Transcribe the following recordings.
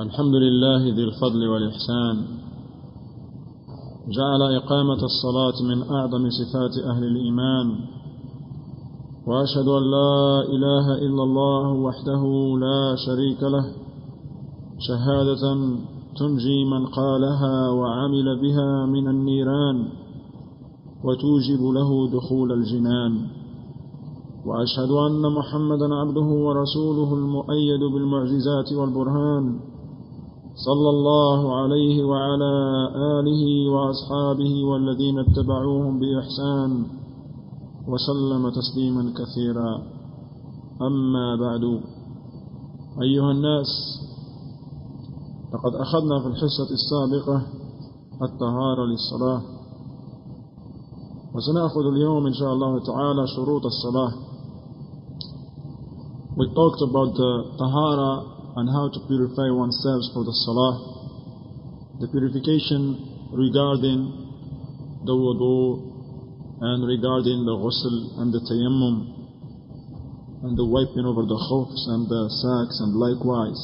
الحمد لله ذي الفضل والإحسان جعل إقامة الصلاة من أعظم صفات أهل الإيمان وأشهد أن لا إله إلا الله وحده لا شريك له شهادة تنجي من قالها وعمل بها من النيران وتوجب له دخول الجنان وأشهد أن محمدا عبده ورسوله المؤيد بالمعجزات والبرهان صلى الله عليه وعلى آله وأصحابه والذين اتبعوهم بإحسان وسلم تسليما كثيرا. أما بعد، أيها الناس، لقد أخذنا في الحصة السابقة الطهارة للصلاة، وسنأخذ اليوم إن شاء الله تعالى شروط الصلاة. We talked about the tahara and how to purify oneself for the salah, the purification regarding the wudu and regarding the ghusl and the tayammum and the wiping over the khufs and the sacks and likewise.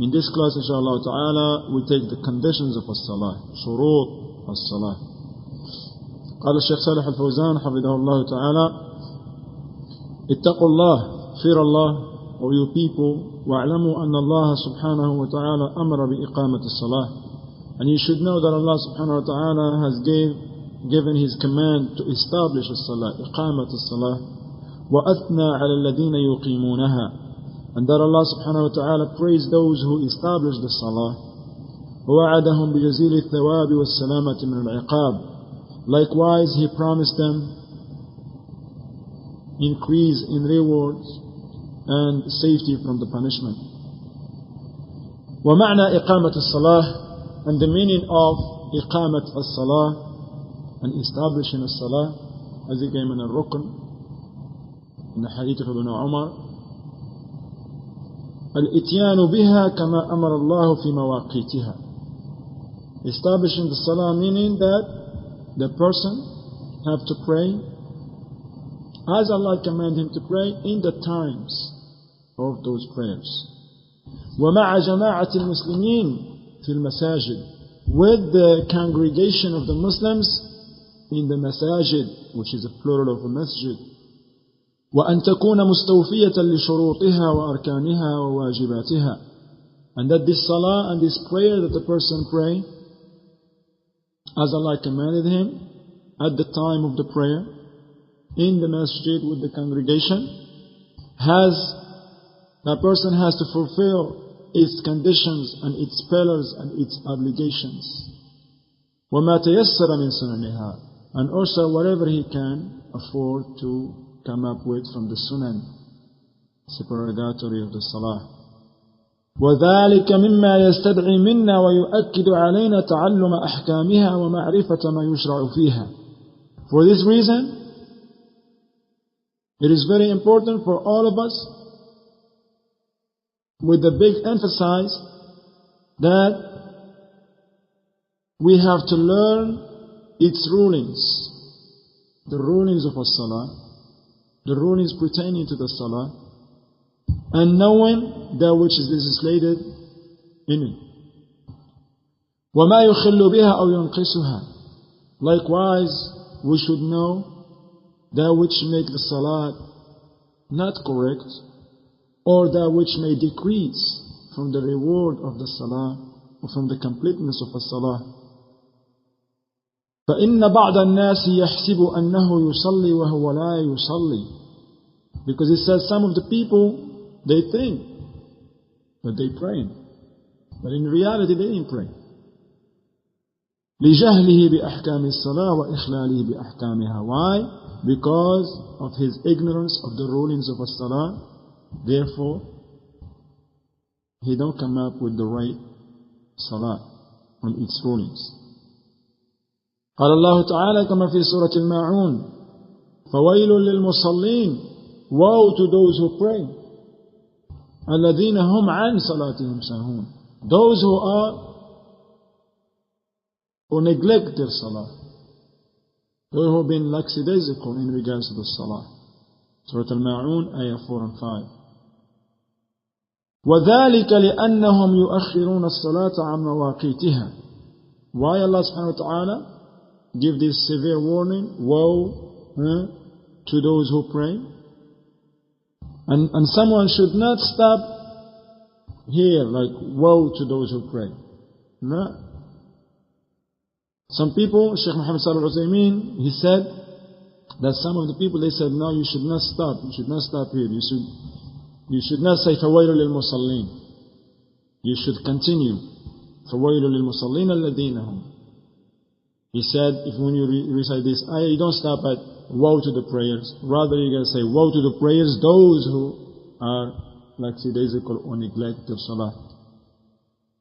In this class inshallah ta'ala we take the conditions of as-salah, shurut as-salah. قال الشيخ صالح الفوزان حفظه الله تعالى: اتقوا الله, fear Allah, O you people, وَاعْلَمُوا أَنَّ اللَّهَ سُبْحَانَهُ وَتَعَالَى أَمَرَ بِإِقَامَةِ الصَّلَاةِ. And you should know that Allah subhanahu wa ta'ala has given His command to establish as-salah, إقامة الصلاة, وَأَثْنَى عَلَى الَّذِينَ يُقِيمُونَهَا. And that Allah subhanahu wa ta'ala praised those who establish the salah. وَوَعَدَهُمْ بِجَزِيلِ الثَّوَابِ وَالسَّلَامَةِ مِنَ الْعِقَابِ. Likewise, He promised them increase in rewards and safety from the punishment. ومعنى إقامة الصلاة, and the meaning of إقامة الصلاة and establishing الصلاة, as it came in الركن in حديث ابن عمر: الإتيان بها كما أمر الله في مواقيتها. Establishing the salah meaning that the person have to pray as Allah command him to pray in the times of those prayers. وَمَعَ جَمَاعَةِ الْمُسْلِمِينَ فِي الْمَسَاجِدِ, with the congregation of the Muslims in the masajid, which is a plural of a masjid. وَأَن تَكُونَ مُسْتَوْفِيَةً لِشُرُوطِهَا وَأَرْكَانِهَا وَوَاجِبَاتِهَا. And that this salah and this prayer that the person pray as Allah commanded him at the time of the prayer in the masjid with the congregation, that person has to fulfill its conditions and its pillars and its obligations. وَمَا تَيَسَّرَ مِن سُنَنِهَا, and also whatever he can afford to come up with from the sunan, supererogatory of the salah. وَذَلِكَ مِمَّا يَسْتَدْعِي مِنَّا وَيُؤَكِّدُ عَلَيْنَا تَعَلُّمَ أَحْكَامِهَا وَمَعْرِفَةَ مَا يُشْرَعُ فِيهَا. For this reason, it is very important for all of us, with the big emphasis, that we have to learn its rulings, the rulings of as-salah, the rulings pertaining to the salah, and knowing that which is legislated in it. وَمَا يُخِلُّ بِهَا أَوْ يُنْقِسُهَا. Likewise, we should know that which make the salah not correct, or that which may decrease from the reward of the salah, or from the completeness of the salah. فَإِنَّ بَعْضَ النَّاسِ يَحْسِبُ أَنَّهُ يُصَلِّي وَهُوَ لَا يُصَلِّي. Because it says some of the people, they think that they pray, but in reality they didn't pray. لِجَهْلِهِ بِأَحْكَامِ الصَّلَاةِ وَإِخْلَالِهِ بِأَحْكَامِهَا. Why? Because of his ignorance of the rulings of as-salah. Therefore, he don't come up with the right salah on its rulings. قال الله تعالى كما في سورة الماعون: فَوَيْلٌ لِلْمُصَلِّينَ. Woe to those who pray. الَّذِينَ هُمْ عَنْ صَلَاتِهِمْ سَاهُونَ. Those who neglect their salah, those who have been lackadaisical in regards to the salah. Surah Al-Ma'un, ayah 4 and 5. وَذَلِكَ لِأَنَّهُمْ يُؤَخِّرُونَ الصَّلَاةَ عَنْ مَوَاقِيتِهَا. Why Allah subhanahu wa ta'ala give this severe warning? Woe to those who pray. And someone should not stop here, like, woe to those who pray. No. Some people, Shaykh Muhammad Salih al-Uthaymeen, he said that some of the people, they said, no, you should not stop. You should not stop here. You should not say, فَوَيْلُ لِلْمُصَلِّينَ. You should continue. فَوَيْلُ لِلْمُصَلِّينَ الَّذِينَ هُمْ. He said, if when you recite this ayah, you don't stop at woe to the prayers. Rather, you're going to say, woe to the prayers, those who are, like lackadaisical or neglect their salah.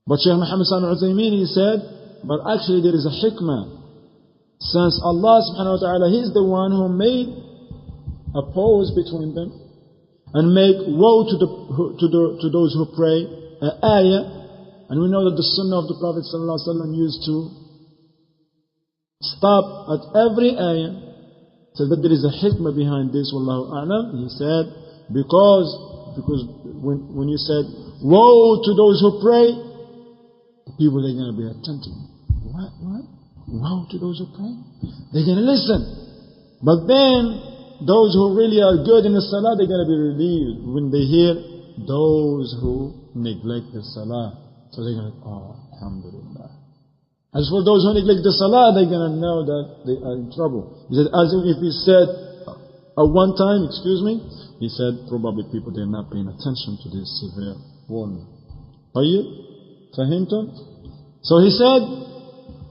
But Shaykh Muhammad Salih al-Uthaymeen, he said, but actually there is a hikmah. Since Allah subhanahu wa ta'ala, He's the one who made a pause between them and make woe to those who pray, ayah. And we know that the sunnah of the Prophet sallallahu alaihi wasallam used to stop at every ayah. So that there is a hikmah behind this, wallahu a'lam. He said, because when you said, woe to those who pray, people, they're going to be attentive. What? Woe to those who pray? They're going to listen. But then, those who really are good in the salah, they're going to be relieved when they hear those who neglect the salah. So they're going to, oh, alhamdulillah. As for those who neglect the salah, they're going to know that they are in trouble. He said, as if he said at one time, he said, probably people, they're not paying attention to this severe warning. طيب? فهمتم? So he said,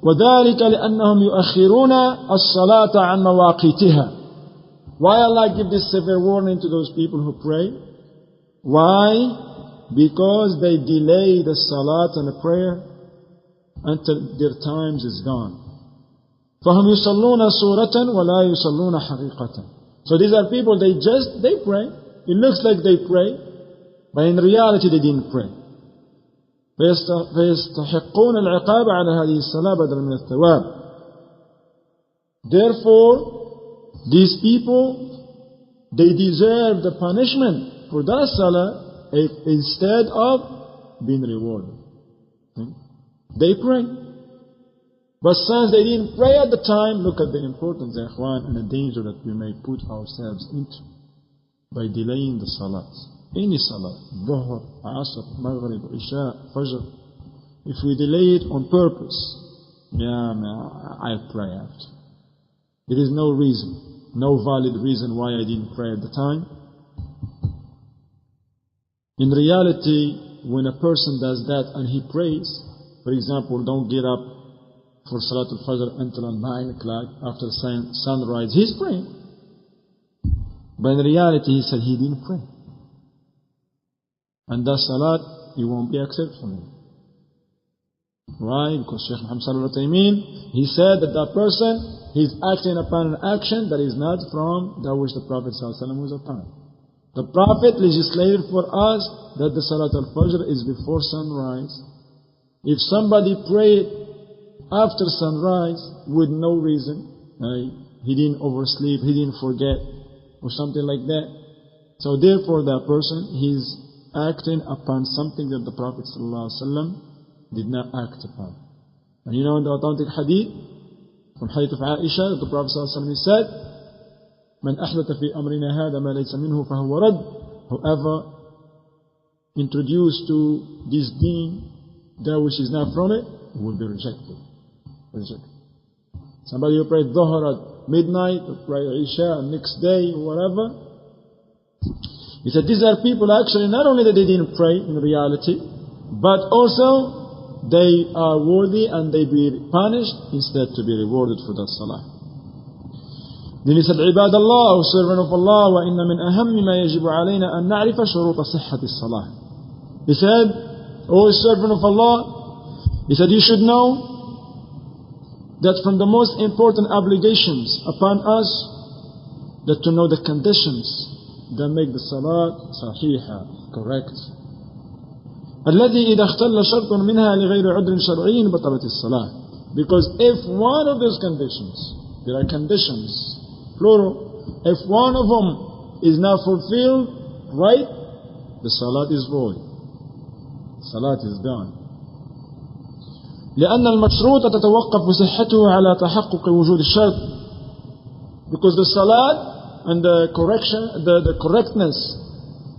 وَذَلِكَ لِأَنَّهُمْ يُؤَخِّرُونَ الصَّلَاةَ عَنْ مَوَاقِيتِهَا. Why Allah give this severe warning to those people who pray? Why? Because they delay the salat and the prayer until their times is gone. فَهُمْ يُصَلُّونَ سُورَةً وَلَا يُصَلُّونَ حَقِيقَةً. So these are people, they pray. It looks like they pray, but in reality they didn't pray. فَيَسْتَحِقُّونَ الْعِقَابَ عَلَى هَذِهِ الصَّلَاةِ بَدَلًا مِنَ الثَّوَابِ. Therefore, these people, they deserve the punishment for that salah instead of being rewarded. They pray. But since they didn't pray at the time, look at the importance, ikhwan, and the danger that we may put ourselves into by delaying the salats. Any salah, dhuhr, asr, maghrib, isha, fajr. If we delay it on purpose, I'll pray after. There is no reason, no valid reason why I didn't pray at the time. In reality, when a person does that and he prays, for example, don't get up for Salatul Fajr until 9 o'clock after sunrise, he's praying. But in reality, he said he didn't pray. And that salat, it won't be accepted from him. Why? Because Shaykh Muhammad Salih al-Uthaymeen, he said that that person, he's acting upon an action that is not from that which the Prophet ﷺ was upon. The Prophet legislated for us that the Salat al-Fajr is before sunrise. If somebody prayed after sunrise with no reason, he didn't oversleep, he didn't forget, or something like that. So therefore that person, he's acting upon something that the Prophet ﷺ did not act upon. And you know in the authentic hadith, from hadith of Aisha, that the Prophet ﷺ said, مَنْ أَحْدَثَ فِي أَمْرِنَا هَذَا مَا لَيْسَ مِنْهُ فَهُوَ رَدٌّ. Whoever introduced to this deen that which is not from it, will be rejected. Somebody who prayed dhuhr at midnight, or prayed isha next day, or whatever, he said these are people actually not only that they didn't pray in reality, but also they are worthy and they be punished instead to be rewarded for that salah. Then he said, عباد الله, O servant of Allah, وإن من أهم ما يجب علينا أن نعرف شروط صحة الصلاة. He said, O servant of Allah, he said you should know that from the most important obligations upon us, that to know the conditions that make the salat صحيحة, correct. الذي إذا اختل شرط منها لغير عذر شرعي بطلت الصلاة. Because if one of those conditions, there are conditions, plural, if one of them is not fulfilled, right, the salat is void. Salat is gone. لأن المشروط تتوقف صحته على تحقق وجود الشرط. Because the salat and the correctness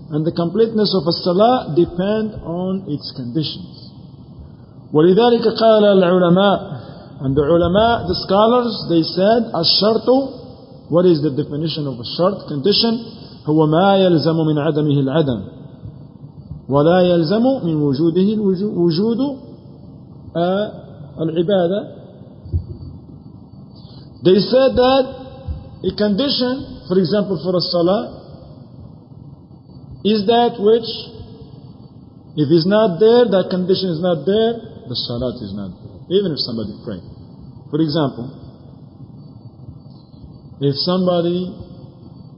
and the completeness of a salah depend on its conditions. ولذلك قال العلماء, and the ulama, the scholars, they said الشرط, what is the definition of a shart, condition? هو ما يلزم من عدمه العدم ولا يلزم من وجوده وجود العبادة. They said that a condition, for example for a salah, is that which, if it's not there, that condition is not there, the salat is not there, even if somebody prayed. For example, if somebody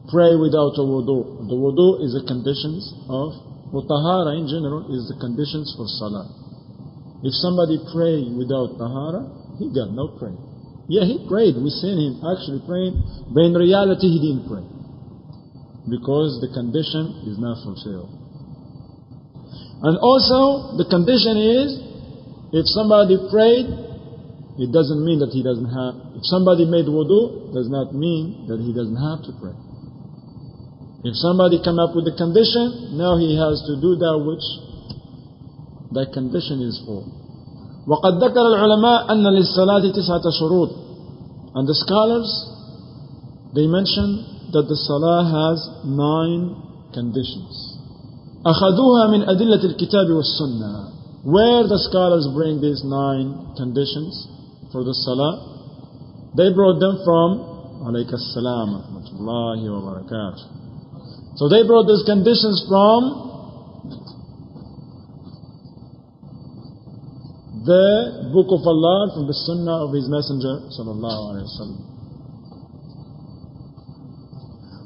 pray without a wudu, the wudu is the conditions of, or tahara in general is the conditions for salah. If somebody pray without tahara, he got no prayer. Yeah, he prayed, we seen him actually praying, but in reality he didn't pray, because the condition is not fulfilled. And also, the condition is, if somebody prayed, it doesn't mean that he doesn't have, if somebody made wudu, does not mean that he doesn't have to pray. If somebody come up with a condition, now he has to do that which that condition is for. وقد ذكر العلماء أن للصلاة 9 شروط. And the scholars, they mention that the salah has 9 conditions. أخذوها من أدلة الكتاب والسنة. Where the scholars bring these 9 conditions for the salah, they brought them from عليك السلام ورحمة الله وبركاته. So they brought these conditions from the book of Allah, from the sunnah of His Messenger sallallahu alayhi wa sallam.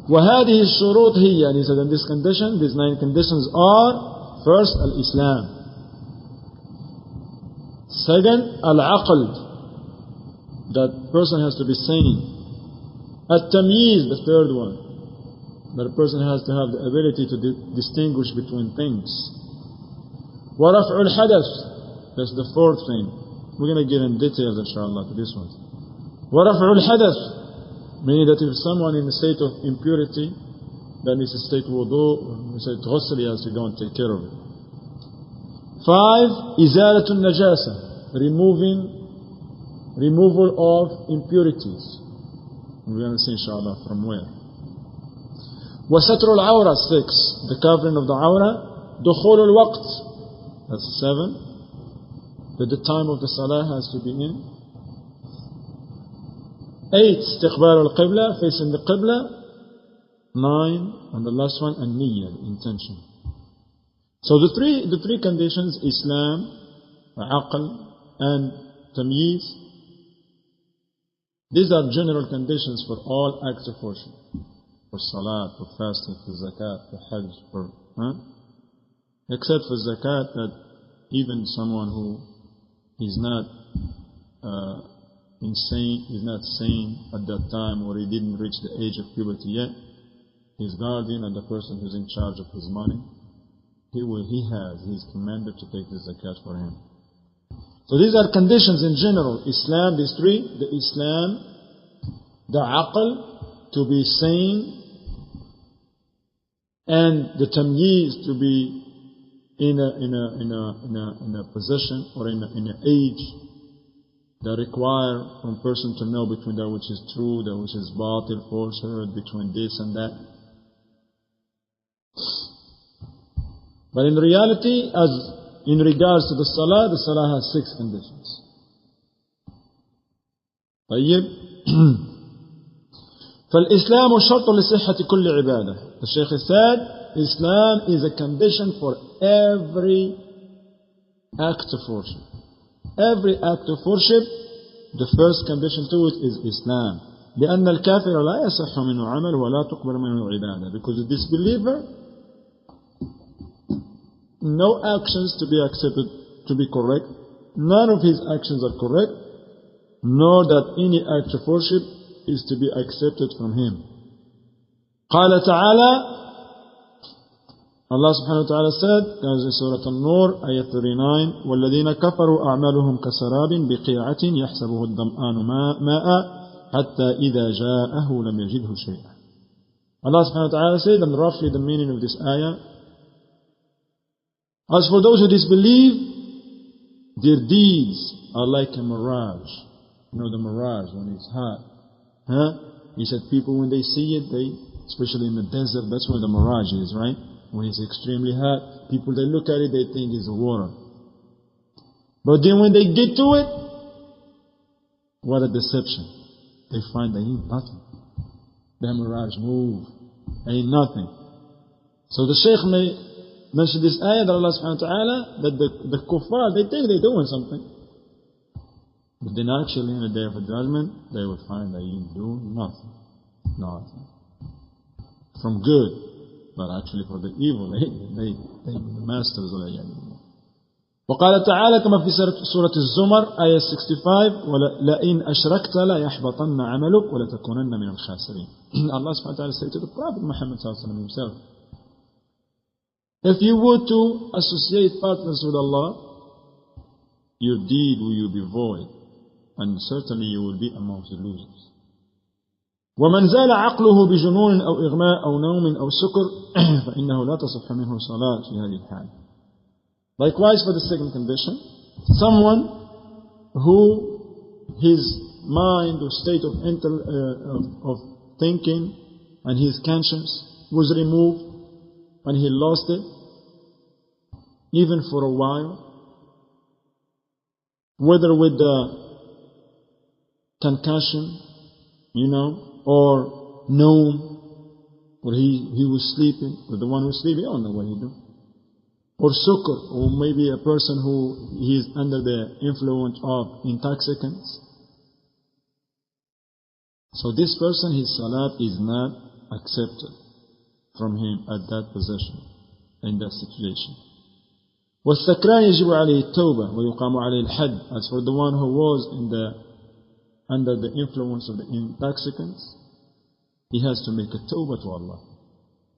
وهذه الشروط هي, and he said, in this condition, these 9 conditions are: first, al-Islam; second, al-aql, that person has to be sane; at-tamyiz, the third one, that a person has to have the ability to distinguish between things; وَرَفْعُ الْحَدَث, that's the fourth thing. We're going to get in details inshallah to this one. وَرَفْعُ الْحَدَث, meaning that if someone in a state of impurity, that means a state wudu, a state ghusl, he has to go and take care of it. 5, إِزَالَةُ النَّجَاسَةِ, removal of impurities. We're going to see inshallah from where. وَسَتْرُ الْعَوْرَةِ, 6, the covering of the awrah. دُخُولُ الْوَقْتِ, that's 7, that the time of the salah has to be in. 8, استقبال القبلة, facing the qibla. 9, and the last one, an-niyyah, intention. So the three conditions, Islam, aql, and tamyiz, these are general conditions for all acts of worship. For salat, for fasting, for zakat, for hajj, except for zakat, that even someone who is not insane, is not sane at that time, or he didn't reach the age of puberty yet, his guardian and the person who's in charge of his money, he's commanded to take the zakat for him. So these are conditions in general. Islam, these 3, the Islam, the aql, to be sane, and the tamyiz, to be in a position or in an age that require from person to know between that which is true, that which is batil, falsehood, between this and that. But in reality, as in regards to the salah has 6 conditions. طيب. فالإسلام شرط لصحة كل عبادة. The Shaykh said, Islam is a condition for every act of worship. Every act of worship, the first condition to it is Islam. لأن الكافر لا يصح منه عمل ولا تقبل منه عبادة. Because the disbeliever, no actions to be accepted, to be correct. None of his actions are correct, nor that any act of worship is to be accepted from him. قال تعالى Allah subhanahu wa ta'ala said, as in Surah An-Nur, ayah 39, وَالَّذِينَ كَفَرُوا أَعْمَالُهُمْ كَسَرَابٍ بِقِيعَةٍ يَحْسَبُهُ الظَّمْآنُ مَاءً حَتَّى إِذَا جَاءَهُ لَمْ يَجِدْهُ شَيْئًا. Allah subhanahu wa ta'ala said, and roughly the meaning of this ayah, as for those who disbelieve, their deeds are like a mirage. You know the mirage when it's hot. He said people when they see it, especially in the desert, that's where the mirage is, right? When it's extremely hot, people they look at it, they think it's water. But then when they get to it, what a deception. They find they ain't nothing. The mirage move. Ain't nothing. So the Shaykh may mention this ayah that Allah subhanahu wa ta'ala, that the kuffar, they think they're doing something. But then actually in the day of the judgment, they will find they ain't doing nothing. Nothing. From good. But actually for the evil, they the masters of the evil. وقال تعالى كما في سورة الزمر آية 65 لئن أشركت لا يحبطن عملك ولا تكونن من الخاسرين. Allah subhanahu wa ta'ala said to the Prophet Muhammad sallallahu alaihi wasallam himself, if you were to associate partners with Allah, your deed will be void, and certainly you will be amongst the losers. ومن زال عقله بجنون أو إغماء أو نوم أو سكر فإنه لا تصح منه صلاة في هذه الحال. Likewise for the second condition, someone who his mind or state of thinking and his conscience was removed and he lost it, even for a while, whether with the concussion, or noom, or he was sleeping, or the one who's sleeping, I don't know what he do. Or sukr, or maybe a person who is under the influence of intoxicants. So this person, his salat is not accepted from him at that position, in that situation. والسكران يجب عليه التوبة ويقام عليه الحد. As for the one who was under the influence of the intoxicants, he has to make a tawbah to Allah.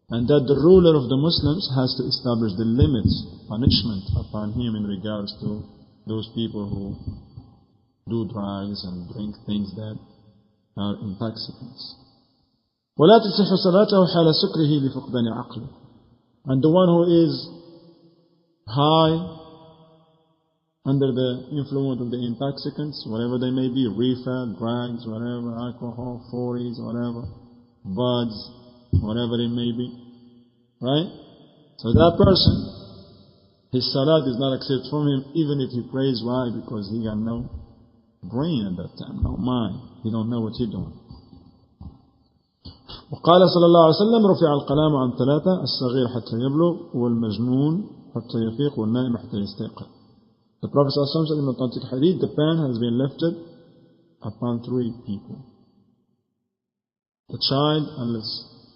And that the ruler of the Muslims has to establish the limits, punishment upon him in regards to those people who do drugs and drink things that are intoxicants. ولا تصح صلاته حال سكره لفقدان عقله. And the one who is high, under the influence of the intoxicants, whatever they may be, reefer, drugs, whatever, alcohol, 40s, whatever, buds, whatever it may be, right? So that person, his salat is not accepted from him, even if he prays. Why? Because he got no brain at that time, no mind. He don't know what he's doing. وقال صلى الله عليه وسلم رفع القلم عن ثلاثة الصغير حتى يبلغ والمجنون حتى يفيق والنائم حتى يستيقظ. The Prophet ﷺ said in the authentic hadith, the pen has been lifted upon three people. The child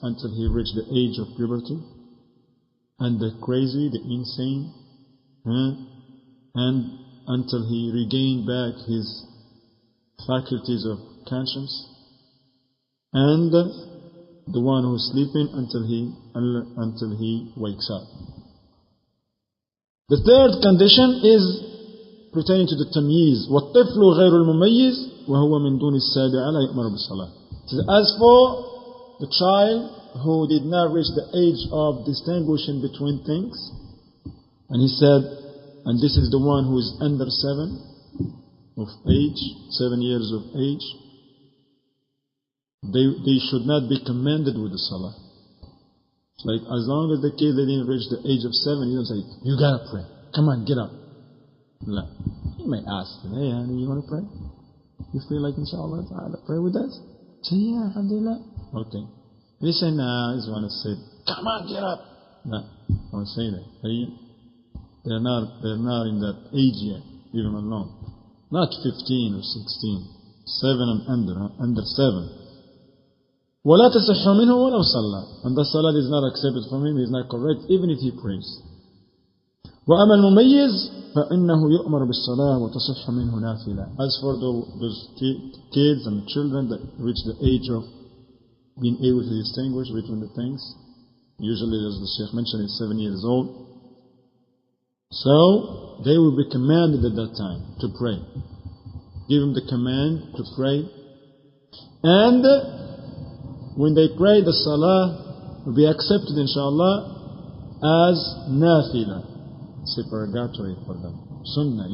until he reached the age of puberty, and the crazy, the insane, and until he regained back his faculties of conscience, and the one who's sleeping until he wakes up. The third condition is pertaining to the tamyiz. وَالطِّفْلُ غَيْرُ الْمُمَيِّزِ وَهُوَ مِنْ دُونِ السَّابِعَ لَا يُؤْمَرُ بِالصَّلَاةِ. As for the child who did not reach the age of distinguishing between things, and he said, and this is the one who is under 7 years of age, they should not be commanded with the salah. It's like, as long as the kid didn't reach the age of 7, you don't say, you gotta pray. Come on, get up. No. You may ask him, hey honey, you want to pray? You feel like inshallah ta'ala pray with us? Say, yeah, alhamdulillah. Okay. He say, nah, I just want to sit. Come on, get up. No, don't say that. They're not in that age yet, even alone. Not 15 or 16. 7 and under 7. وَلَا تَصِحُّ مِنْهُ وَلَوْ صَلَّى. And the salat is not accepted from him, he is not correct, even if he prays. وَأَمَا الْمُمَيِّزِ فَإِنَّهُ يُؤْمَرُ بِالصَّلَاةِ وَتَصِحُّ مِنْهُ نَافِلَةً. As for those kids and children that reach the age of being able to distinguish between the things, Usually, as the Shaykh mentioned, is 7 years old. So, they will be commanded at that time to pray. Give them the command to pray. And when they pray, the Salah will be accepted, inshallah, as nafila, supererogatory for them. Sunnah,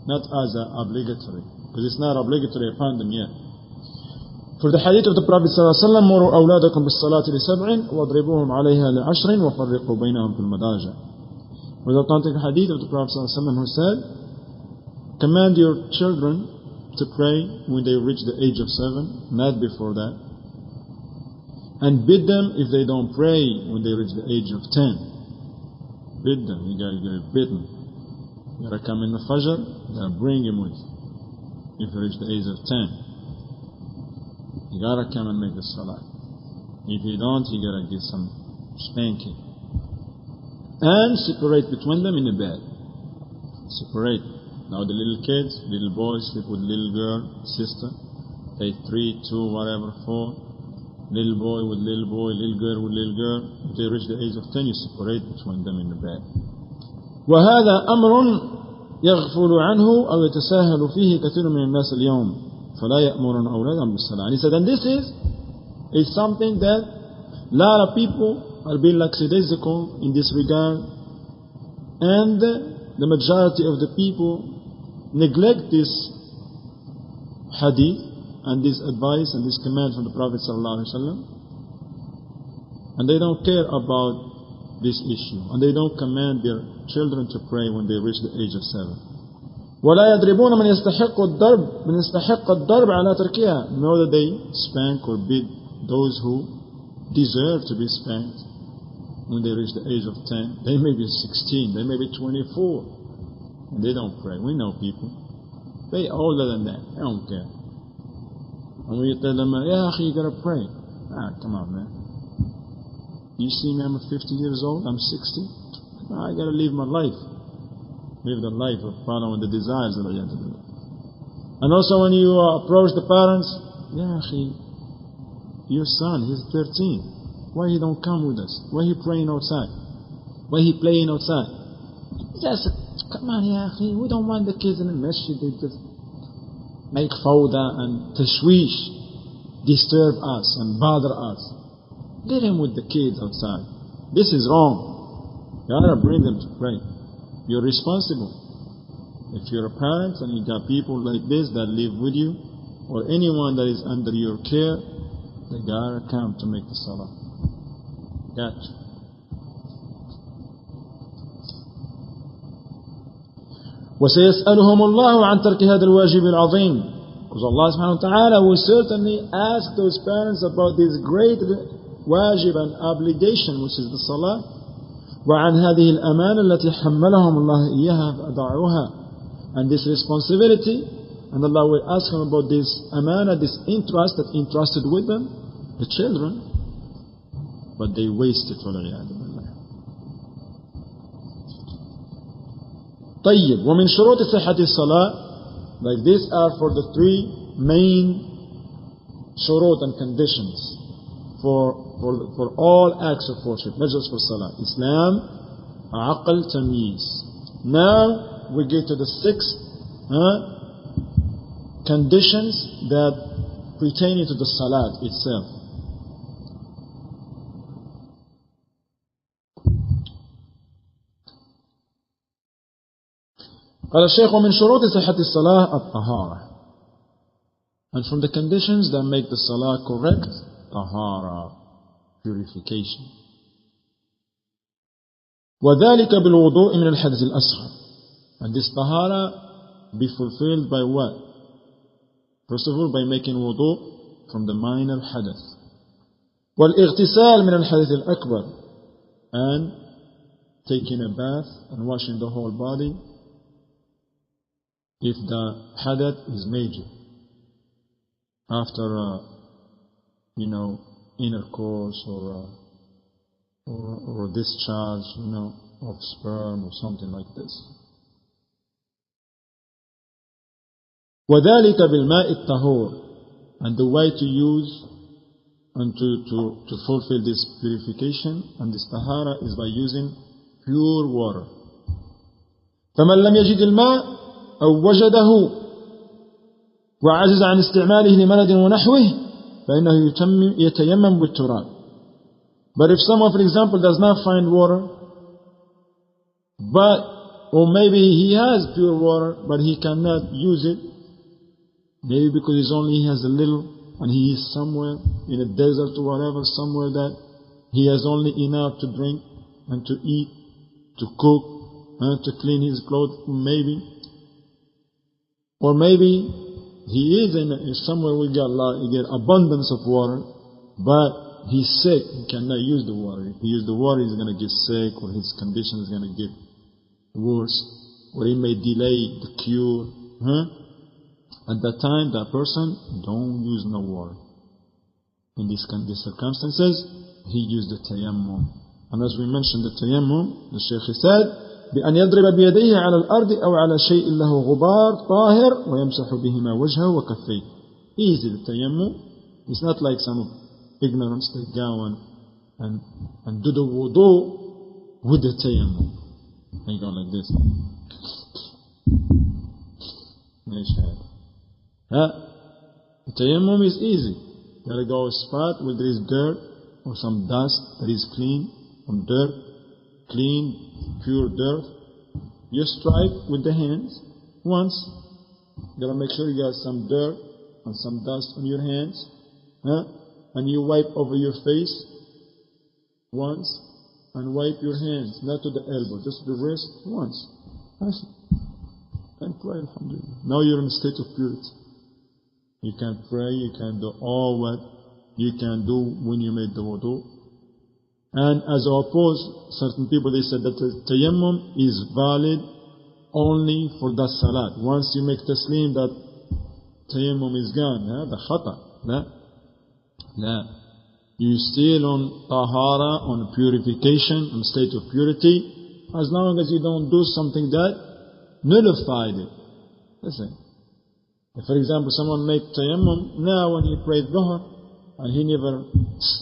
not as obligatory, because it's not obligatory upon them yet. For the hadith of the Prophet ﷺ, مُرُوا أَوْلَادَكُمْ بِالصَّلَاةِ لِسَبْعٍ وَاضْرِبُوهُمْ عَلَيْهَا لِعَشْرٍ وَفَرِّقُوا بَيْنَهُم فِي الْمَضَاجِعِ. For the authentic hadith of the Prophet ﷺ who said, command your children to pray when they reach the age of 7, not before that. And bid them if they don't pray when they reach the age of 10. Bid them, you gotta get bidden. You gotta come in the Fajr, you gotta bring him with you. If you reach the age of 10. You gotta come and make the Salah. If you don't, you gotta give some spanking. And separate between them in the bed. Separate. Now the little kids, little boys sleep with little girl, sister. They 3, 2, whatever, 4. Little boy with little boy, little girl with little girl. If they reach the age of 10, you separate between them in the bed. وهذا أمر يغفل عنه أو يتساهل فيه كثير من الناس اليوم فلا يأمرون أولادهم بالصلاة. And he said, and this is something that a lot of people are being lackadaisical in this regard, and the majority of the people neglect this hadith and this advice and this command from the Prophet ﷺ, and they don't care about this issue, and they don't command their children to pray when they reach the age of 7. ولا يضربون من يستحق الضرب على تركها, nor that they spank or beat those who deserve to be spanked when they reach the age of 10. They may be 16, they may be 24, and they don't pray. We know people, they older than that, they don't care. And when you tell them, yeah, you gotta pray. Come on, man. You see me, I'm 50 years old, I'm 60. I gotta live my life. Live the life of following the desires of Allah. And also when you approach the parents, yeah, your son, he's 13. Why he don't come with us? Why he praying outside? Why he playing outside? Just, come on, yeah, we don't want the kids in the masjid. They just make fawda and tashwish, disturb us and bother us. Get him with the kids outside. This is wrong. You gotta bring them to pray. You're responsible. If you're a parent and you got people like this that live with you, or anyone that is under your care, they gotta come to make the Salah. Gotcha. وسيسألهم الله عن ترك هذا الواجب العظيم, because Allah subhanahu wa ta'ala will certainly ask those parents about this great wajib and obligation, which is the Salah. وعن هذه الأمانة التي حملهم الله إياها فأضاعوها, and this responsibility, and Allah will ask them about this amana, this interest that entrusted with them, the children, but they wasted. طيب ومن شروط صحة الصلاة, like these are for the 3 main shurut and conditions for all acts of worship, not just for Salah. Islam, Aql, Tamyiz. Now we get to the 6 conditions that pertain to the Salat itself. قال الشيخ ومن شروط صحة الصلاة الطهارة, and from the conditions that make the Salah correct, طهارة, purification. وذلك بالوضوء من الحدث الأصغر, and this طهارة be fulfilled by what? First of all, by making wudu from the minor hadath. والاغتسال من الحدث الأكبر, and taking a bath and washing the whole body if the hadath is major, after intercourse or discharge, of sperm or something like this. وذلك بالماء الطهور, and the way to use and to fulfill this purification and this tahara is by using pure water. فمن لم يجد الماء أو وجده وعجز عن استعماله لمرض ونحوه فإنه يتيمم بالتراب. But if someone, for example, does not find water, or maybe he has pure water but he cannot use it, maybe because he has a little and he is somewhere in a desert or whatever, somewhere that he has only enough to drink and to eat, to cook, and to clean his clothes, maybe. Or maybe he is in somewhere we get abundance of water, but he's sick, he cannot use the water. If he uses the water, he's going to get sick, or his condition is going to get worse, or he may delay the cure. At that time, that person don't use no water. In these circumstances, he used the tayammum. And as we mentioned, the tayammum, the Shaykh said, بأن يضرب بيديه على الأرض أو على شيء له غبار طاهر ويمسح بهما وجهه وكفيه. Easy, the tayammum. It's not like some ignorance, they go and do the wudu with the tayammum. They go like this. The tayammum is easy. You gotta go a spot where there is dirt or some dust that is clean from dirt, clean, pure dirt. You strike with the hands once. You gotta make sure you got some dirt and some dust on your hands. And you wipe over your face once and wipe your hands, not to the elbow, just the wrist once. That's it. And pray, alhamdulillah. Now you're in a state of purity. You can pray, you can do all what you can do when you made the wudu. And as opposed, certain people, they said that the tayammum is valid only for the salat. Once you make taslim, that tayammum is gone. The khata. La. You still on tahara, on purification, on state of purity, as long as you don't do something that nullified it. Listen. If, for example, someone made tayammum, now when he prayed dhuhr, and he never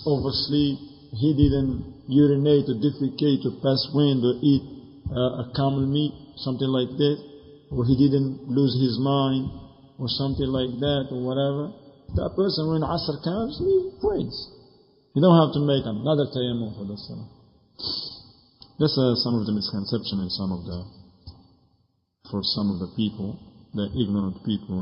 oversleep, he didn't urinate or defecate or pass wind or eat a camel meat, something like that, or he didn't lose his mind or something like that or whatever, that person when Asr comes, he prays. You don't have to make another tayammum for the salah. That's some of the misconception for some of the people, the ignorant people.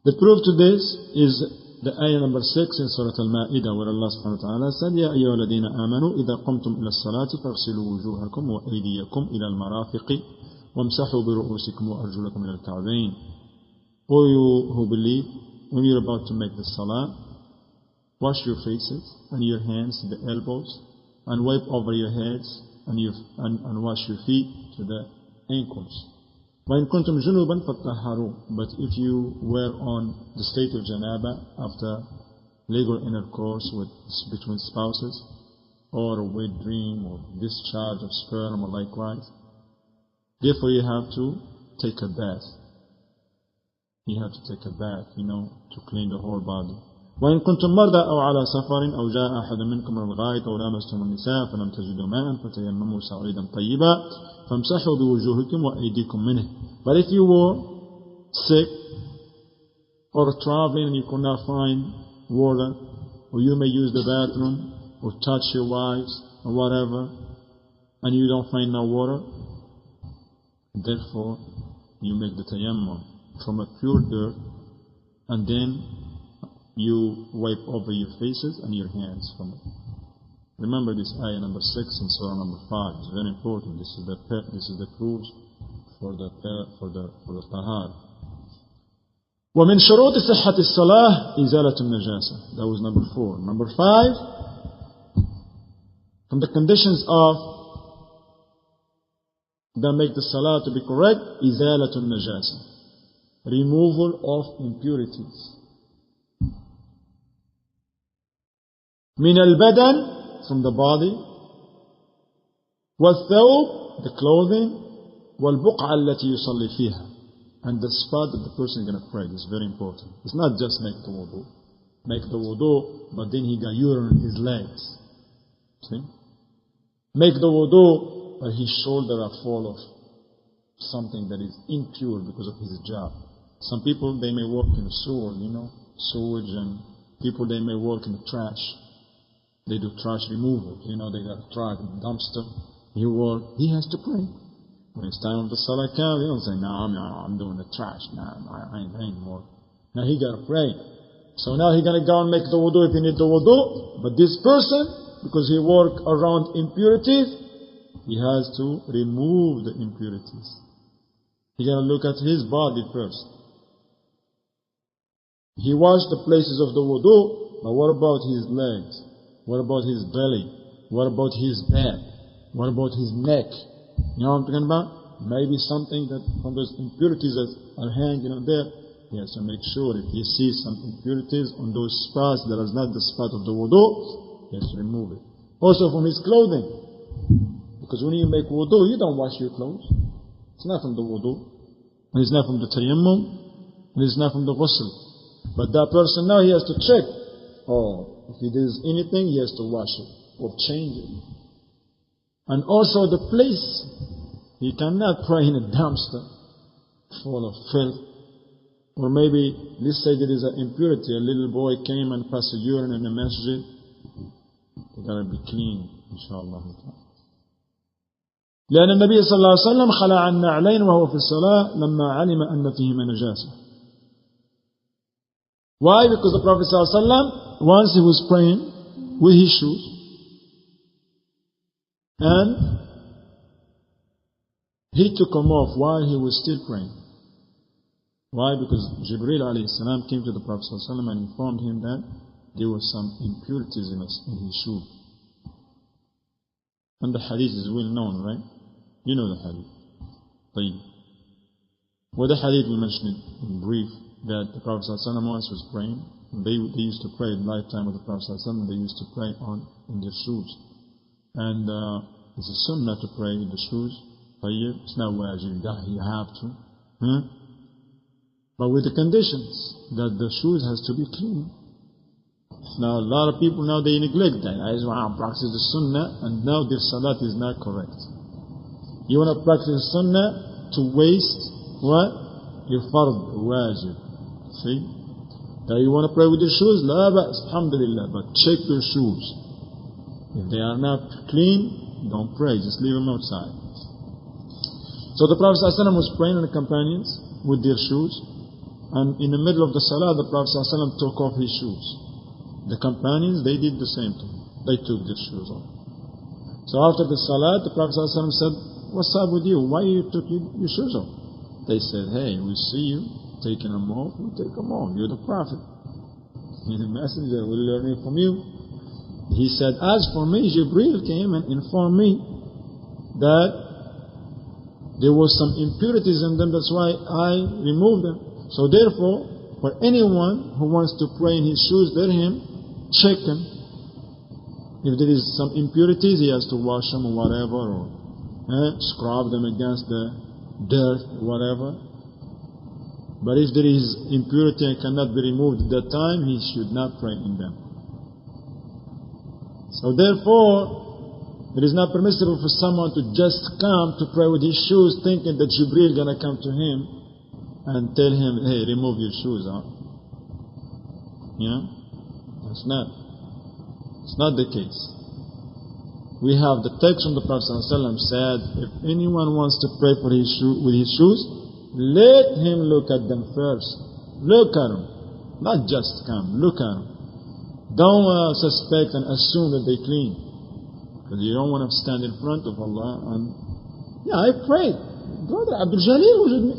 The proof to this is the ayah number 6 in Surah Al-Ma'idah, where Allah subhanahu wa ta'ala said, يَا أَيُّهَا الَّذِينَ آمَنُوا إِذَا قُمْتُمْ إِلَى الصَّلَاةِ فَاغْسِلُوا وُجُوهَكُمْ وَأَيْدِيَكُمْ إِلَى الْمَرَافِقِ وَامْسَحُوا بِرُؤُوسِكُمْ وَأَرْجُلَكُمْ إِلَى الْكَعْبَيْنِ. O you who believe, when you're about to make the salah, wash your faces and your hands to the elbows, and wipe over your heads, and wash your feet to the ankles. وَإِن كُنْتُمْ جُنُوبًا فَطَّهَّرُوا. But if you were on the state of janaba after legal intercourse between spouses, or a wet dream, or discharge of sperm, or likewise, therefore you have to take a bath. You have to take a bath, to clean the whole body. وإن كنتم مرضى أو على سفر أو جاء أحد منكم من الغائط أو لامستم النساء فلم تجدوا ماء فتيمموا صعيدا طيبا فامسحوا بوجوهكم وأيديكم منه. But if you were sick or traveling and you could not find water, or you may use the bathroom or touch your wives or whatever, and you don't find no water, therefore you make the tayammum from a pure dirt, and then you wipe over your faces and your hands from it. Remember this ayah number 6 in surah number 5. It's very important. This is the proof for the tahar. ومن شروط صحة الصلاة إزالة النجاسة. That was number 4. Number 5, from the conditions of that make the salah to be correct, إزالة النجاسة, removal of impurities. من البدن, from the body, والثوب, the clothing, والبقعة التي يصلي فيها, And the spot that the person is going to pray is very important. It's not just make the wudu. Make the wudu, but then he got urine in his legs. See? Make the wudu, but his shoulder are full of something that is impure because of his job. Some people, they may work in the sewer, sewage, and people, they may work in the trash. They do trash removal. They got a trash, dumpster. He has to pray. When it's time of the Salah comes, he don't say, no, I'm doing the trash. No, I ain't anymore. Now he got to pray. So now he's going to go and make the wudu if he need the wudu. But this person, because he work around impurities, he has to remove the impurities. He got to look at his body first. He washed the places of the wudu, but what about his legs? What about his belly? What about his back? What about his neck? You know what I'm talking about? Maybe something that from those impurities that are hanging on there, he has to make sure if he sees some impurities on those spots that is not the spot of the wudu, he has to remove it. Also from his clothing. Because when you make wudu, you don't wash your clothes. It's not from the wudu. And it's not from the tayammum. And it's not from the ghusl. But that person now, he has to check. If he does anything, he has to wash it or change it. And also the place. He cannot pray in a dumpster full of filth. Or maybe, let's say there is an impurity. A little boy came and passed a urine in the masjid. They gotta be clean, inshallah. لأن النبي صلى الله عليه وسلم خلع النعلين وهو في الصلاة لما علم أن فيهما نجاسة. Why? Because the Prophet صلى الله عليه وسلم, once he was praying with his shoes, and he took them off while he was still praying. Why? Because Jibreel alayhi salam came to the Prophet صلى الله عليه وسلم and informed him that there were some impurities in his shoe. And the hadith is well known, right? You know the hadith. طيب. Well, the hadith we mentioned it in brief, that the Prophet ﷺ once was praying. They used to pray in the lifetime of the Prophet ﷺ. They used to pray in their shoes. And it's a sunnah to pray in the shoes. طيب. It's not wajib, you have to. But with the conditions that the shoes has to be clean. Now a lot of people now they neglect that. I just want to practice the sunnah and now their salat is not correct. You want to practice the sunnah to waste what? Your fard, wajib. See? Now you want to pray with your shoes? La ba'as, alhamdulillah. But check your shoes. If they are not clean, don't pray. Just leave them outside. So the Prophet ﷺ was praying and the companions with their shoes. And in the middle of the salah, the Prophet ﷺ took off his shoes. The companions, they did the same thing. They took their shoes off. So after the salah, the Prophet ﷺ said, what's up with you? Why you took your shoes off? They said, hey, we see you taking them off, we take them off. You're the Prophet. You're the messenger, we're learning from you. He said, as for me, Jibreel came and informed me that there was some impurities in them, that's why I removed them. So therefore, for anyone who wants to pray in his shoes, let him check them. If there is some impurities, he has to wash them or whatever, or scrub them against the dirt, whatever. But if there is impurity and cannot be removed at that time, he should not pray in them. So therefore, it is not permissible for someone to just come to pray with his shoes thinking that Jibreel is going to come to him and tell him, hey, remove your shoes. It's not the case. We have the text from the Prophet ﷺ said, if anyone wants to pray for with his shoes, let him look at them first. Look at them. Not just come, look at them. Don't suspect and assume that they're clean. Because you don't want to stand in front of Allah and, yeah, I prayed. Brother Abdul Jalil was with me.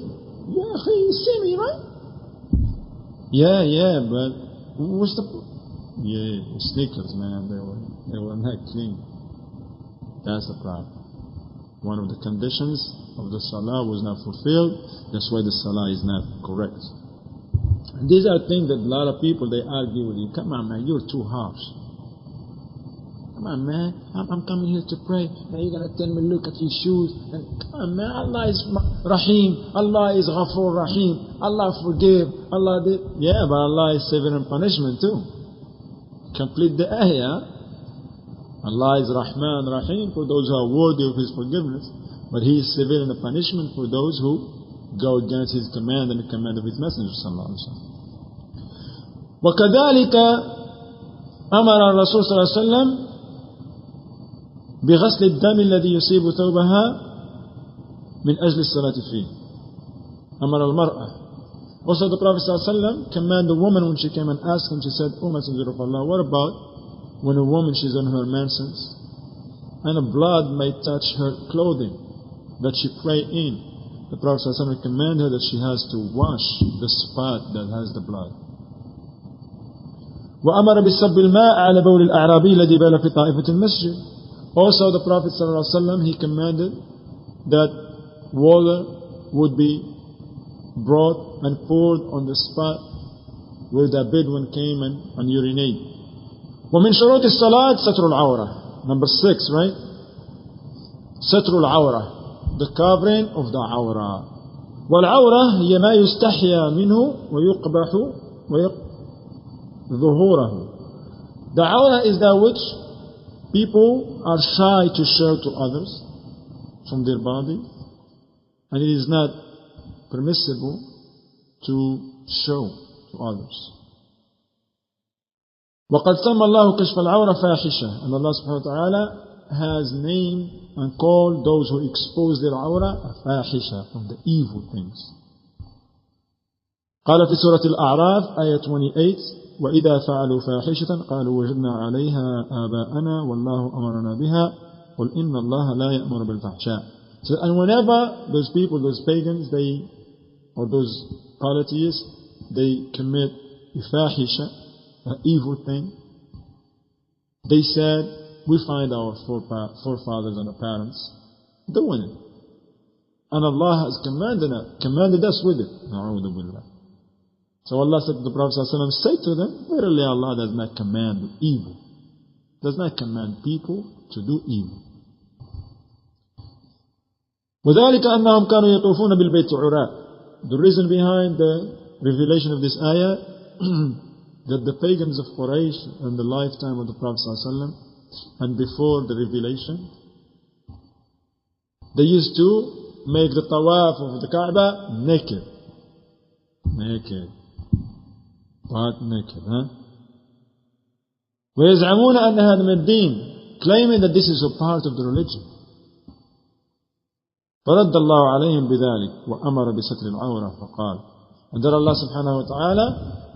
Yeah, you see me, right? Yeah, but what's the point? Yeah, sneakers, man, they were not clean. That's the problem. One of the conditions of the salah was not fulfilled. That's why the salah is not correct. And these are things that a lot of people, they argue with you. Come on, man, you're too harsh. Come on, man. I'm coming here to pray. Now you're going to tell me, look at his shoes. And come on, man. Allah is Rahim. Allah is Ghafoor Rahim. Allah forgive. Allah did. Yeah, but Allah is severe in punishment too. Complete the ayah. Allah is Rahman Rahim for those who are worthy of His forgiveness. But He is severe in the punishment for those who go against His command and the command of His Messenger sallallahu alaihi wasallam. وكذلك أمر الرسول صلى الله عليه وسلم بغسل الدم الذي يصيب ثوبها من أجل الصلاة فيه. أمر المرأة. Also the Prophet صلى الله عليه وسلم commanded the woman when she came and asked him, she said, O Messenger of Allah, what about when a woman, she's on her menses and a blood may touch her clothing that she pray in? The Prophet صلى الله عليه وسلم commanded her that she has to wash the spot that has the blood. وأمر بالصب الماء على بول الأعرابي الذي بال في طائفة المسجد. Also the Prophet ﷺ, he commanded that water would be brought and poured on the spot where the Bedouin came and urinate. ومن شروط الصلاة ستر العورة. Number 6, right? ستر العورة, the covering of the عورة. والعورة هي ما يستحيا منه ويقبح ظهوره. The عورة is that which people are shy to show to others from their body, and it is not permissible to show to others. وقد سمى الله كشف العورة فاحشة, and Allah subhanahu wa ta'ala has named and called those who expose their awrah فاحشة, from the evil things. قال في سورة الأعراف آية 28, وإذا فعلوا فاحشة قالوا وجدنا عليها آباءنا والله أمرنا بها قل إن الله لا يأمر بالفحشاء. So, and whenever those people, those pagans, or those polytheists, they commit a fahisha, an evil thing, they said, we find our forefathers and our parents doing it. And Allah has commanded us with it. Na'udhu billah. So Allah said to the Prophet ﷺ, say to them, verily Allah does not command evil. Does not command people to do evil. وذلك أنهم كانوا يطوفون بالبيت عراء. The reason behind the revelation of this ayah that the pagans of Quraysh in the lifetime of the Prophet ﷺ and before the revelation, they used to make the tawaf of the Kaaba naked. Part naked, ويزعمون أن هذا من الدين, claiming that this is a part of the religion. فرد الله عليهم بذلك وأمر بستر العورة فقال, and then Allah subhanahu wa ta'ala,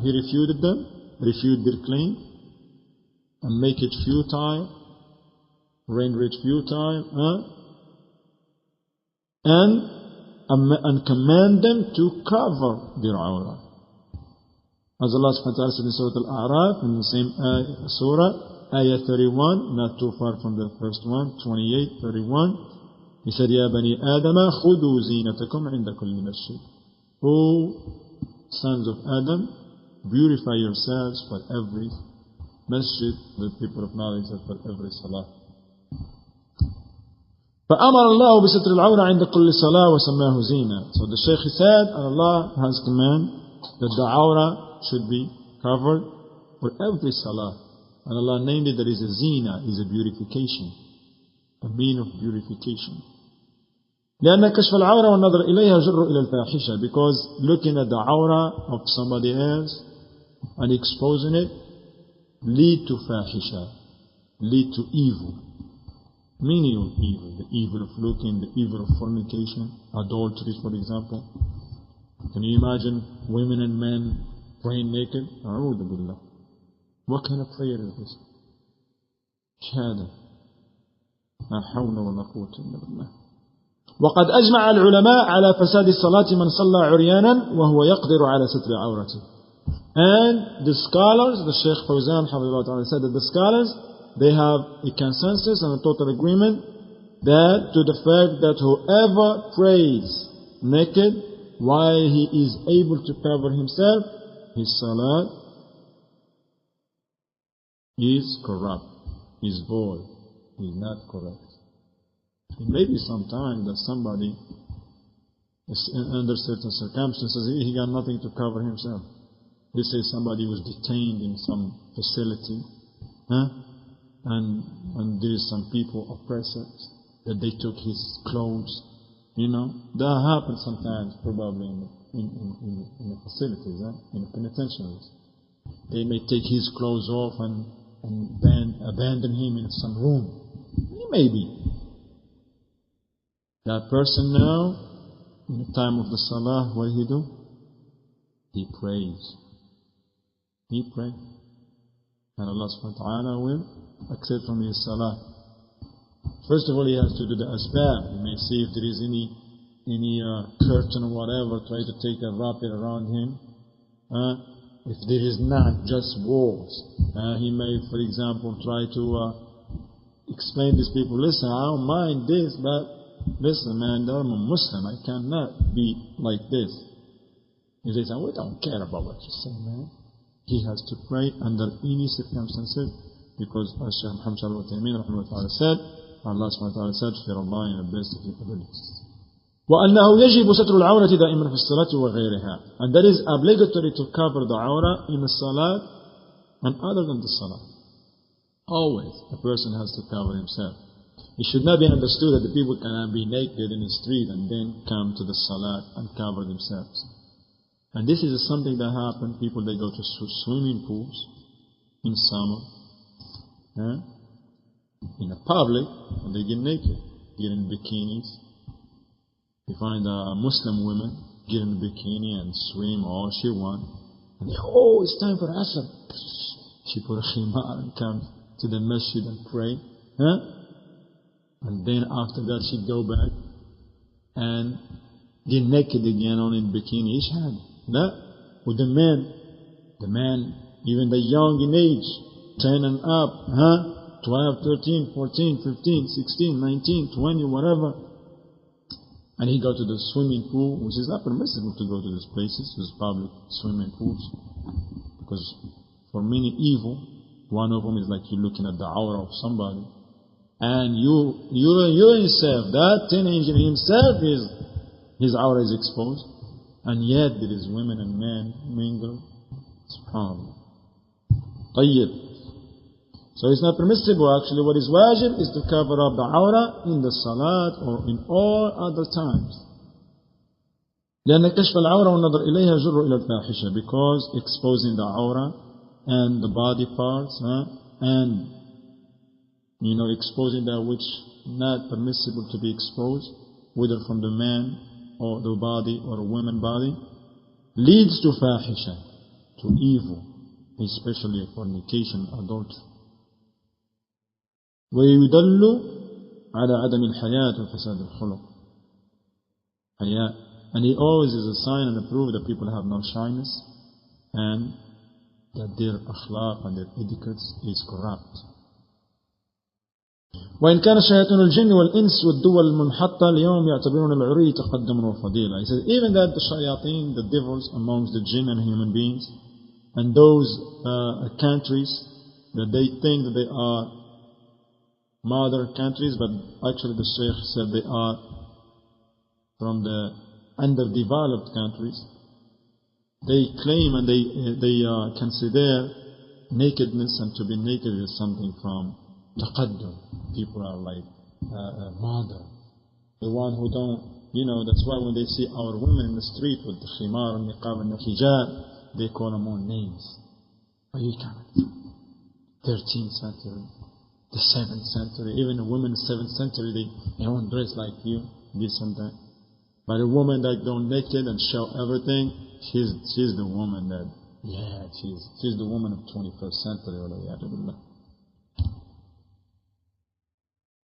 He refuted them, refuted their claim, and make it futile, render it futile, and command them to cover their awrah. As Allah subhanahu wa ta'ala said in Surah Al-A'raf, in the same surah, ayah 31, not too far from the first one, 28, 31, He said, يا بني آدم خذوا زينتكم عند كل مسجد. O sons of Adam, purify yourselves for every masjid, the people of knowledge, for every salah. فأمر الله بستر العورة عند كل صلاة وسماه زينة. So the Shaykh said, Allah has commanded that the awrah should be covered for every salah. And Allah named it, there is a zina, is a purification, a mean of purification. لأن كشف العورة والنظر إليها جر إلى الفاحشة, because looking at the awrah of somebody else and exposing it lead to fahisha, lead to evil. Meaning of evil, the evil of looking, the evil of fornication, adultery, for example. Can you imagine women and men praying naked? A'udhu billah. What kind of prayer is this? Shahada. La hawla wa la quwwata illa billah. وقد أجمع العلماء على فساد الصلاة من صلى عريانا وهو يقدر على ستر عورته. And the scholars, the Shaykh Fawzan said that the scholars, they have a consensus and a total agreement that to the fact that whoever prays naked while he is able to cover himself, his salah is corrupt, is void, is not correct. It may be sometimes that somebody under certain circumstances, he got nothing to cover himself. Let's say somebody was detained in some facility, and there is some people oppressors that they took his clothes. That happens sometimes, probably in the facilities, in the penitentiaries. They may take his clothes off and abandon him in some room. Maybe that person now, in the time of the Salah, what did he do? He prays. He prays. And Allah subhanahu wa ta'ala will accept from his Salah. First of all, he has to do the asbab. He may see if there is any curtain or whatever, try to take a wrap it around him. If there is not, just walls. He may, for example, try to explain to these people, listen, I don't mind this, but listen, man, I'm a Muslim. I cannot be like this. If they say, we don't care about what you say, man. He has to pray under any circumstances, because as Shaykh Muhammad Al-Maghribi said, Allah subhanahu wa ta'ala said, fear Allah in the best of your abilities. وأنه يجب ستر العورة دائما في الصلاة وغيرها. And that is obligatory to cover the awrah in the salat and other than the salat. Always, a person has to cover himself. It should not be understood that the people cannot be naked in the street and then come to the salat and cover themselves. And this is something that happens. People, they go to swimming pools in summer, in a public, and they get naked, get in bikinis. You find a Muslim woman get in a bikini and swim all she wants. And they, it's time for Asr. She put a khimar and comes to the masjid and pray. And then after that she'd go back and get naked again on in bikini. Ishhad. With the man, even the young in age, 10 and up, 12, 13, 14, 15, 16, 19, 20, whatever. And he go to the swimming pool, which is not permissible to go to these places, these public swimming pools. Because for many evil, one of them is like you're looking at the awrah of somebody. And you yourself, that teenager himself, his awrah is exposed. And yet there is women and men mingle. SubhanAllah. Tayyib. So it's not permissible actually. What is wajib is to cover up the awrah in the salat or in all other times. لأن كشف العورة والنظر إليها جر إلى الفاحشة, because exposing the awrah and the body parts and exposing that which not permissible to be exposed, whether from the man or the body or a woman body, leads to fahisha, to evil, especially fornication, adultery. ويدل على عدم الحياة وفساد الخلق. حياء. And it always is a sign and a proof that people have no shyness and that their akhlaq and their etiquette is corrupt. وإن كان شياطين الجن والإنس والدول المنحطة اليوم يعتبرون العري تقدما وفضيلة. He says even that the shayateen, the devils amongst the jinn and human beings, and those countries that they think that they are mother countries, but actually the Shaykh said they are from the underdeveloped countries. They claim and they consider nakedness and to be naked is something from taqaddum. People are like modern. The one who don't, that's why when they see our women in the street with the khimar and niqab and the hijab, they call them all names. Are you coming? 13th century. The 7th century, even a woman in the 7th century, they don't dress like you, this and that. But a woman that go naked and show everything, she's the woman that, she's the woman of 21st century.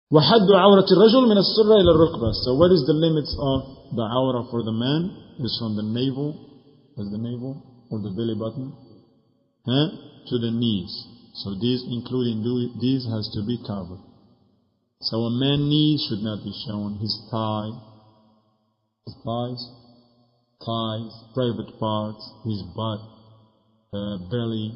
وحد عورة الرجل من السرة إلى الركبة. So what is the limits of the awrah for the man? Is from the navel, or the belly button, to the knees. So these, including these, has to be covered. So a man's knees should not be shown. His thighs, private parts, his butt, belly,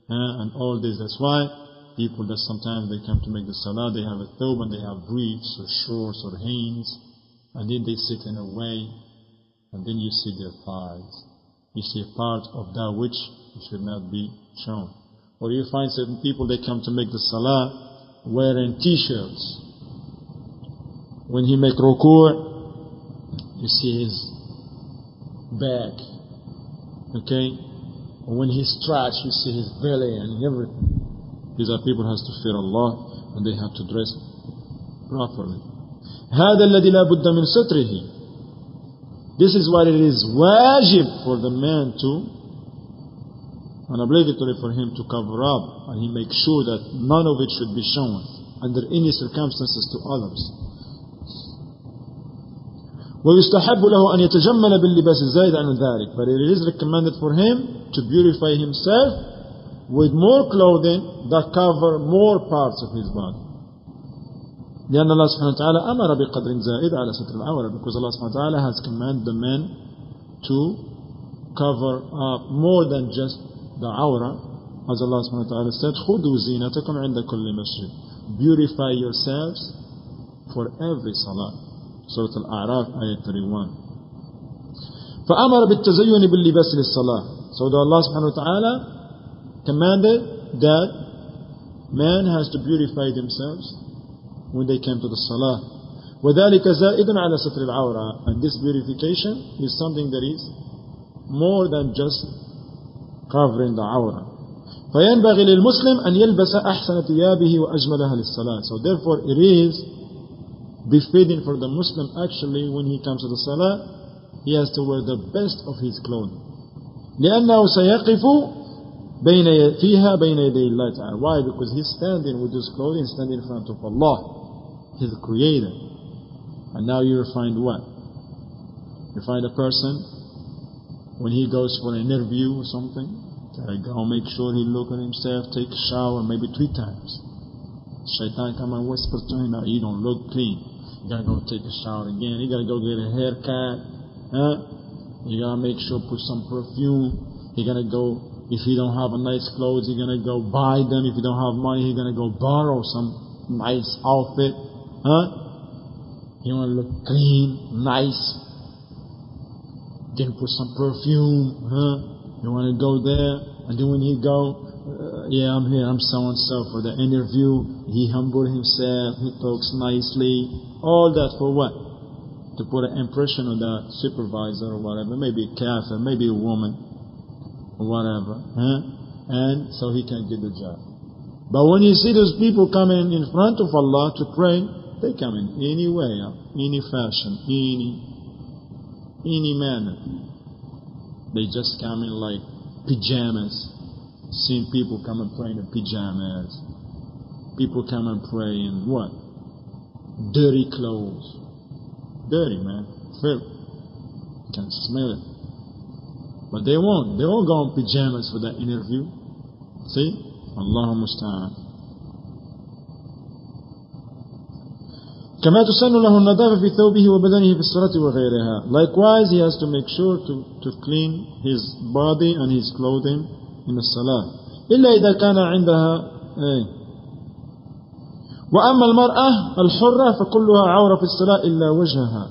and all this. That's why People that sometimes they come to make the salah, they have a thawb and they have briefs or shorts or hanes, and then they sit in a way, and then you see their thighs. You see a part of that which should not be shown. Or you find certain people, they come to make the salah wearing t-shirts. When he make ruku', you see his back. Okay? Or when he stretch, you see his belly and everything. These are people who have to fear Allah, and they have to dress properly. هذا الذي لا بد من ستره. This is what it is wajib for the man to, and obligatory for him to cover up, and he makes sure that none of it should be shown under any circumstances to others. ويستحب له أن يتجمل باللباس الزائد عن ذلك, but it is recommended for him to beautify himself with more clothing that cover more parts of his body. لأن الله سبحانه وتعالى أمر بقدر زائد على ستر العورة, because Allah سبحانه وتعالى has commanded the men to cover up more than just the awrah, as Allah سبحانه وتعالى said, خذوا زينتكم عند كل مسجد. Beautify yourselves for every salah. Surah Al-A'raf, ayat 31. فأمر بالتزين باللباس للصلاة. So Allah سبحانه وتعالى commanded that man has to beautify themselves when they came to the salah. وَذَلِكَ زَائِدٌ عَلَى سَتْرِ الْعَوْرَةِ. And this beautification is something that is more than just covering the awrah. فَيَنْبَغِي لِلْمُسْلِمْ أَنْ يَلْبَسَ أَحْسَنَ ثِيَابِهِ وَأَجْمَلَهَا لِلصَّلَاةِ. So therefore it is befitting for the Muslim actually when he comes to the salah, he has to wear the best of his clothing. لأنه سيقف فيها بين يدي الله تعالى. Why? Because he's standing with his clothing, standing in front of Allah, His Creator. And now you find what? You find a person, when he goes for an interview or something, gotta go make sure he look at himself, take a shower maybe 3 times. Shaitan come and whisper to him, you don't look clean. You gotta go take a shower again. You gotta go get a haircut. You gotta make sure put some perfume. You gotta go, if you don't have a nice clothes, you're gonna go buy them. If you don't have money, you're gonna go borrow some nice outfit. You wanna look clean, nice. Then put some perfume. You wanna go there, and then when you go, I'm here, I'm so-and-so for the interview. He humbled himself, he talks nicely. All that for what? To put an impression on the supervisor or whatever, maybe a kafir, maybe a woman, or whatever. And so he can get the job. But when you see those people coming in front of Allah to pray, they come in any way, any fashion, any manner. They just come in like pajamas. Seeing people come and pray in pajamas. People come and pray in what? Dirty clothes. Dirty, man. Filth. You can smell it. But they won't. They won't go in pajamas for that interview. See? Allahu musta'an. كما تسن له النظافة في ثوبه وبدنه في الصلاة وغيرها. Likewise, he has to make sure to clean his body and his clothing in الصلاة إلا إذا كان عندها وأما المرأة الحرة فكلها عورة في الصلاة إلا وجهها.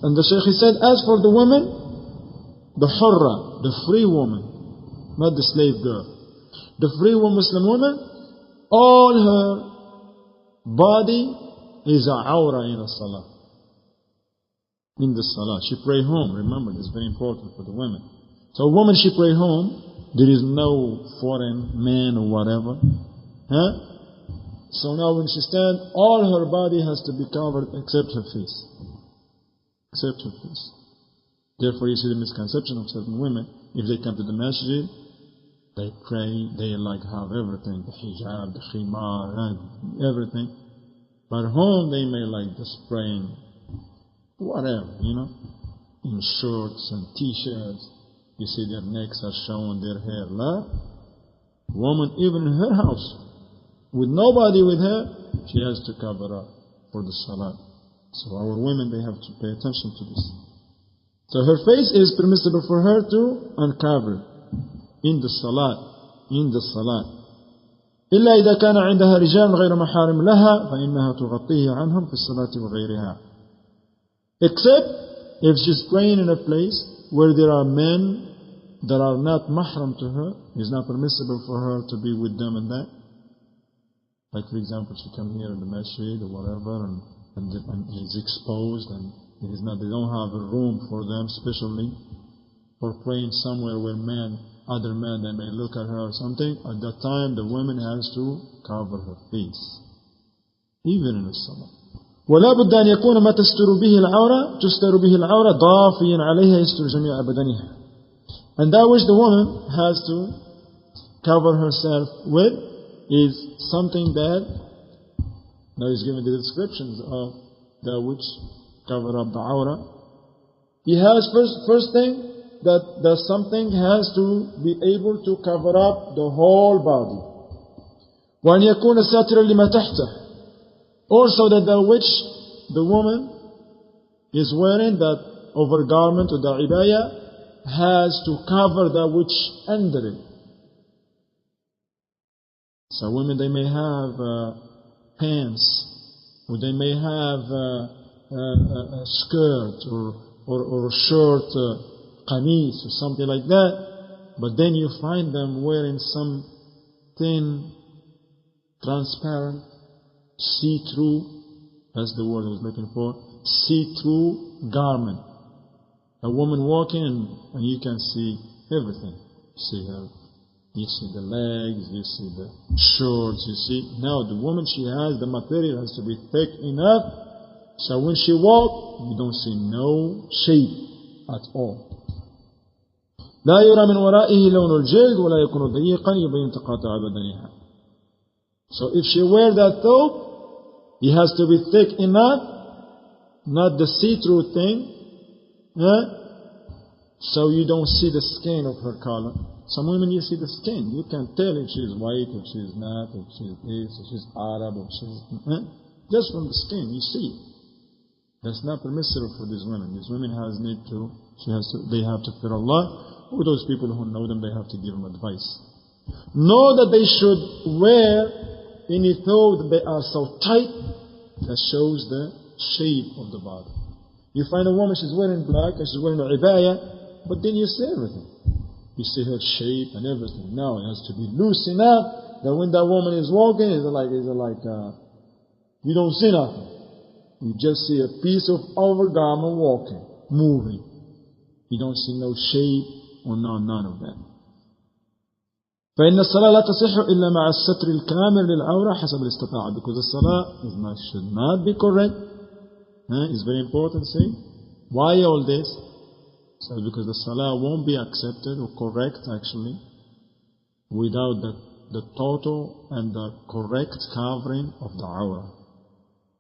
And the Shaykh said, as for the woman, the hurra, the free woman, not the slave girl, the free woman, Muslim woman, all her body is a awra in the salah. In the salah, she pray home. Remember, this is very important for the women. So a woman, she pray home, there is no foreign man or whatever. So now when she stands, all her body has to be covered except her face. Except her face. Therefore you see the misconception of certain women. If they come to the masjid, they pray, they like have everything, the hijab, the khimar, everything. But at home they may like just praying, whatever, in shorts and t-shirts. You see their necks are showing, their hair. La. Woman, even in her house, with nobody with her, she has to cover up for the salah. So our women, they have to pay attention to this. So her face is permissible for her to uncover in the salah. In the salah. إلا إذا كان عندها رجال غير محارم لها فإنها تغطيه عنهم في الصلاة وغيرها. Except if she's praying in a place where there are men that are not mahram to her, it's not permissible for her to be with them and that. Like for example, she come here in the masjid or whatever, and he's exposed, and it is not, they don't have a room for them, especially for praying somewhere where other men, they may look at her or something. At that time, the woman has to cover her face, even in the salah. ولا بد أن يكون ما تستر به العورة ضافيا عليها يستر جميع بدنها. And that which the woman has to cover herself with is something that, now he's giving the descriptions of that which cover up the aura. He has first thing, that something has to be able to cover up the whole body. وأن يكون ساترا لما تحته. Also that which the woman is wearing, that overgarment or the ibaya, has to cover that which under it. So women, they may have pants, or they may have a skirt or a shirt, qamis or something like that, but then you find them wearing some thin, transparent, see-through, that's the word I was looking for, see-through garment. A woman walking and you can see everything. You see her, you see the legs, you see the shorts, you see. Now the woman, she has, the material has to be thick enough, so when she walks, you don't see no shape at all. لا يرى من ورائه لون الجلد ولا يكون ضيقا يبين تقاطع بدنها. So if she wears that though, it has to be thick enough, not the see-through thing, so you don't see the skin of her color. Some women, you see the skin. You can tell if she's white, if she's not, if she's this, if she's Arab, if she's... Just from the skin, you see it. That's not permissible for these women. These women they have to fear Allah. Or those people who know them, they have to give them advice. Know that they should wear any though that they are so tight that shows the shape of the body. You find a woman, she's wearing black and she's wearing a ibaya, but then you see everything. You see her shape and everything. Now it has to be loose enough that when that woman is walking, you don't see nothing. You just see a piece of overgarment walking, moving. You don't see no shape or none of that. فإن الصلاة لا تصح إلا مع الستر الكامل للعورة حسب الاستطاعة. Because the salah should not be correct. It's very important to say. Why all this? So because the salah won't be accepted or correct actually without the total and the correct covering of the aura.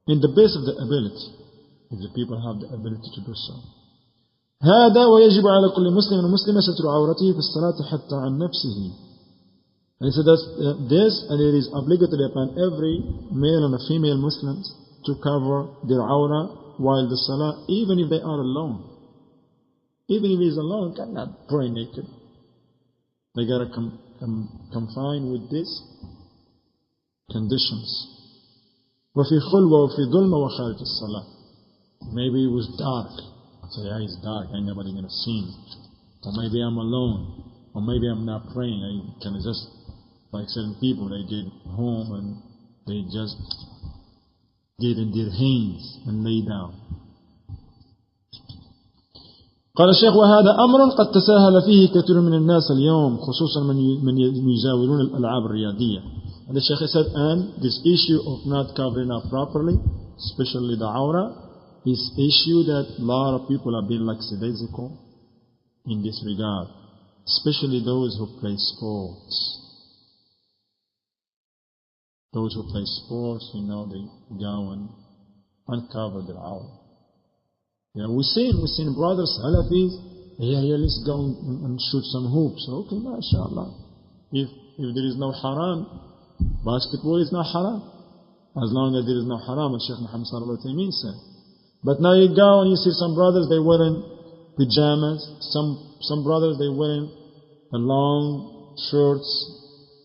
In the base of the ability, if the people have the ability to do so. هذا ويجب على كل مسلم ومسلمة ستر عورته في الصلاة حتى عن نفسه. And he said this, and it is obligatory upon every male and a female Muslims to cover their aura while the salah, even if they are alone. Even if he is alone, cannot pray naked. They gotta confine with these conditions. وفي خلوة وفي ظلمة وخارج الصلاة. Maybe it was dark. So yeah, it's dark. Ain't nobody gonna see me. Or maybe I'm alone. Or maybe I'm not praying. I can just, like certain people, they get home and they just get in their hands and lay down. قال الشيخ وهذا أمر قد تساهل فيه كثير من الناس اليوم خصوصا من يجاورون الألعاب الرياضية. And the Shaykh said, and this issue of not covering up properly, especially the aura, is issue that a lot of people are being lackadaisical in this regard, especially those who play sports. Those who play sports, they go and uncover their aura. We've seen brothers, Salafis, let's go and shoot some hoops. Okay, mashallah. If there is no haram, basketball is not haram. As long as there is no haram, as Shaykh Muhammad sallallahu alayhi wa sallam said. But now you go and you see some brothers, they wearing pajamas. Some brothers, they wearing long shorts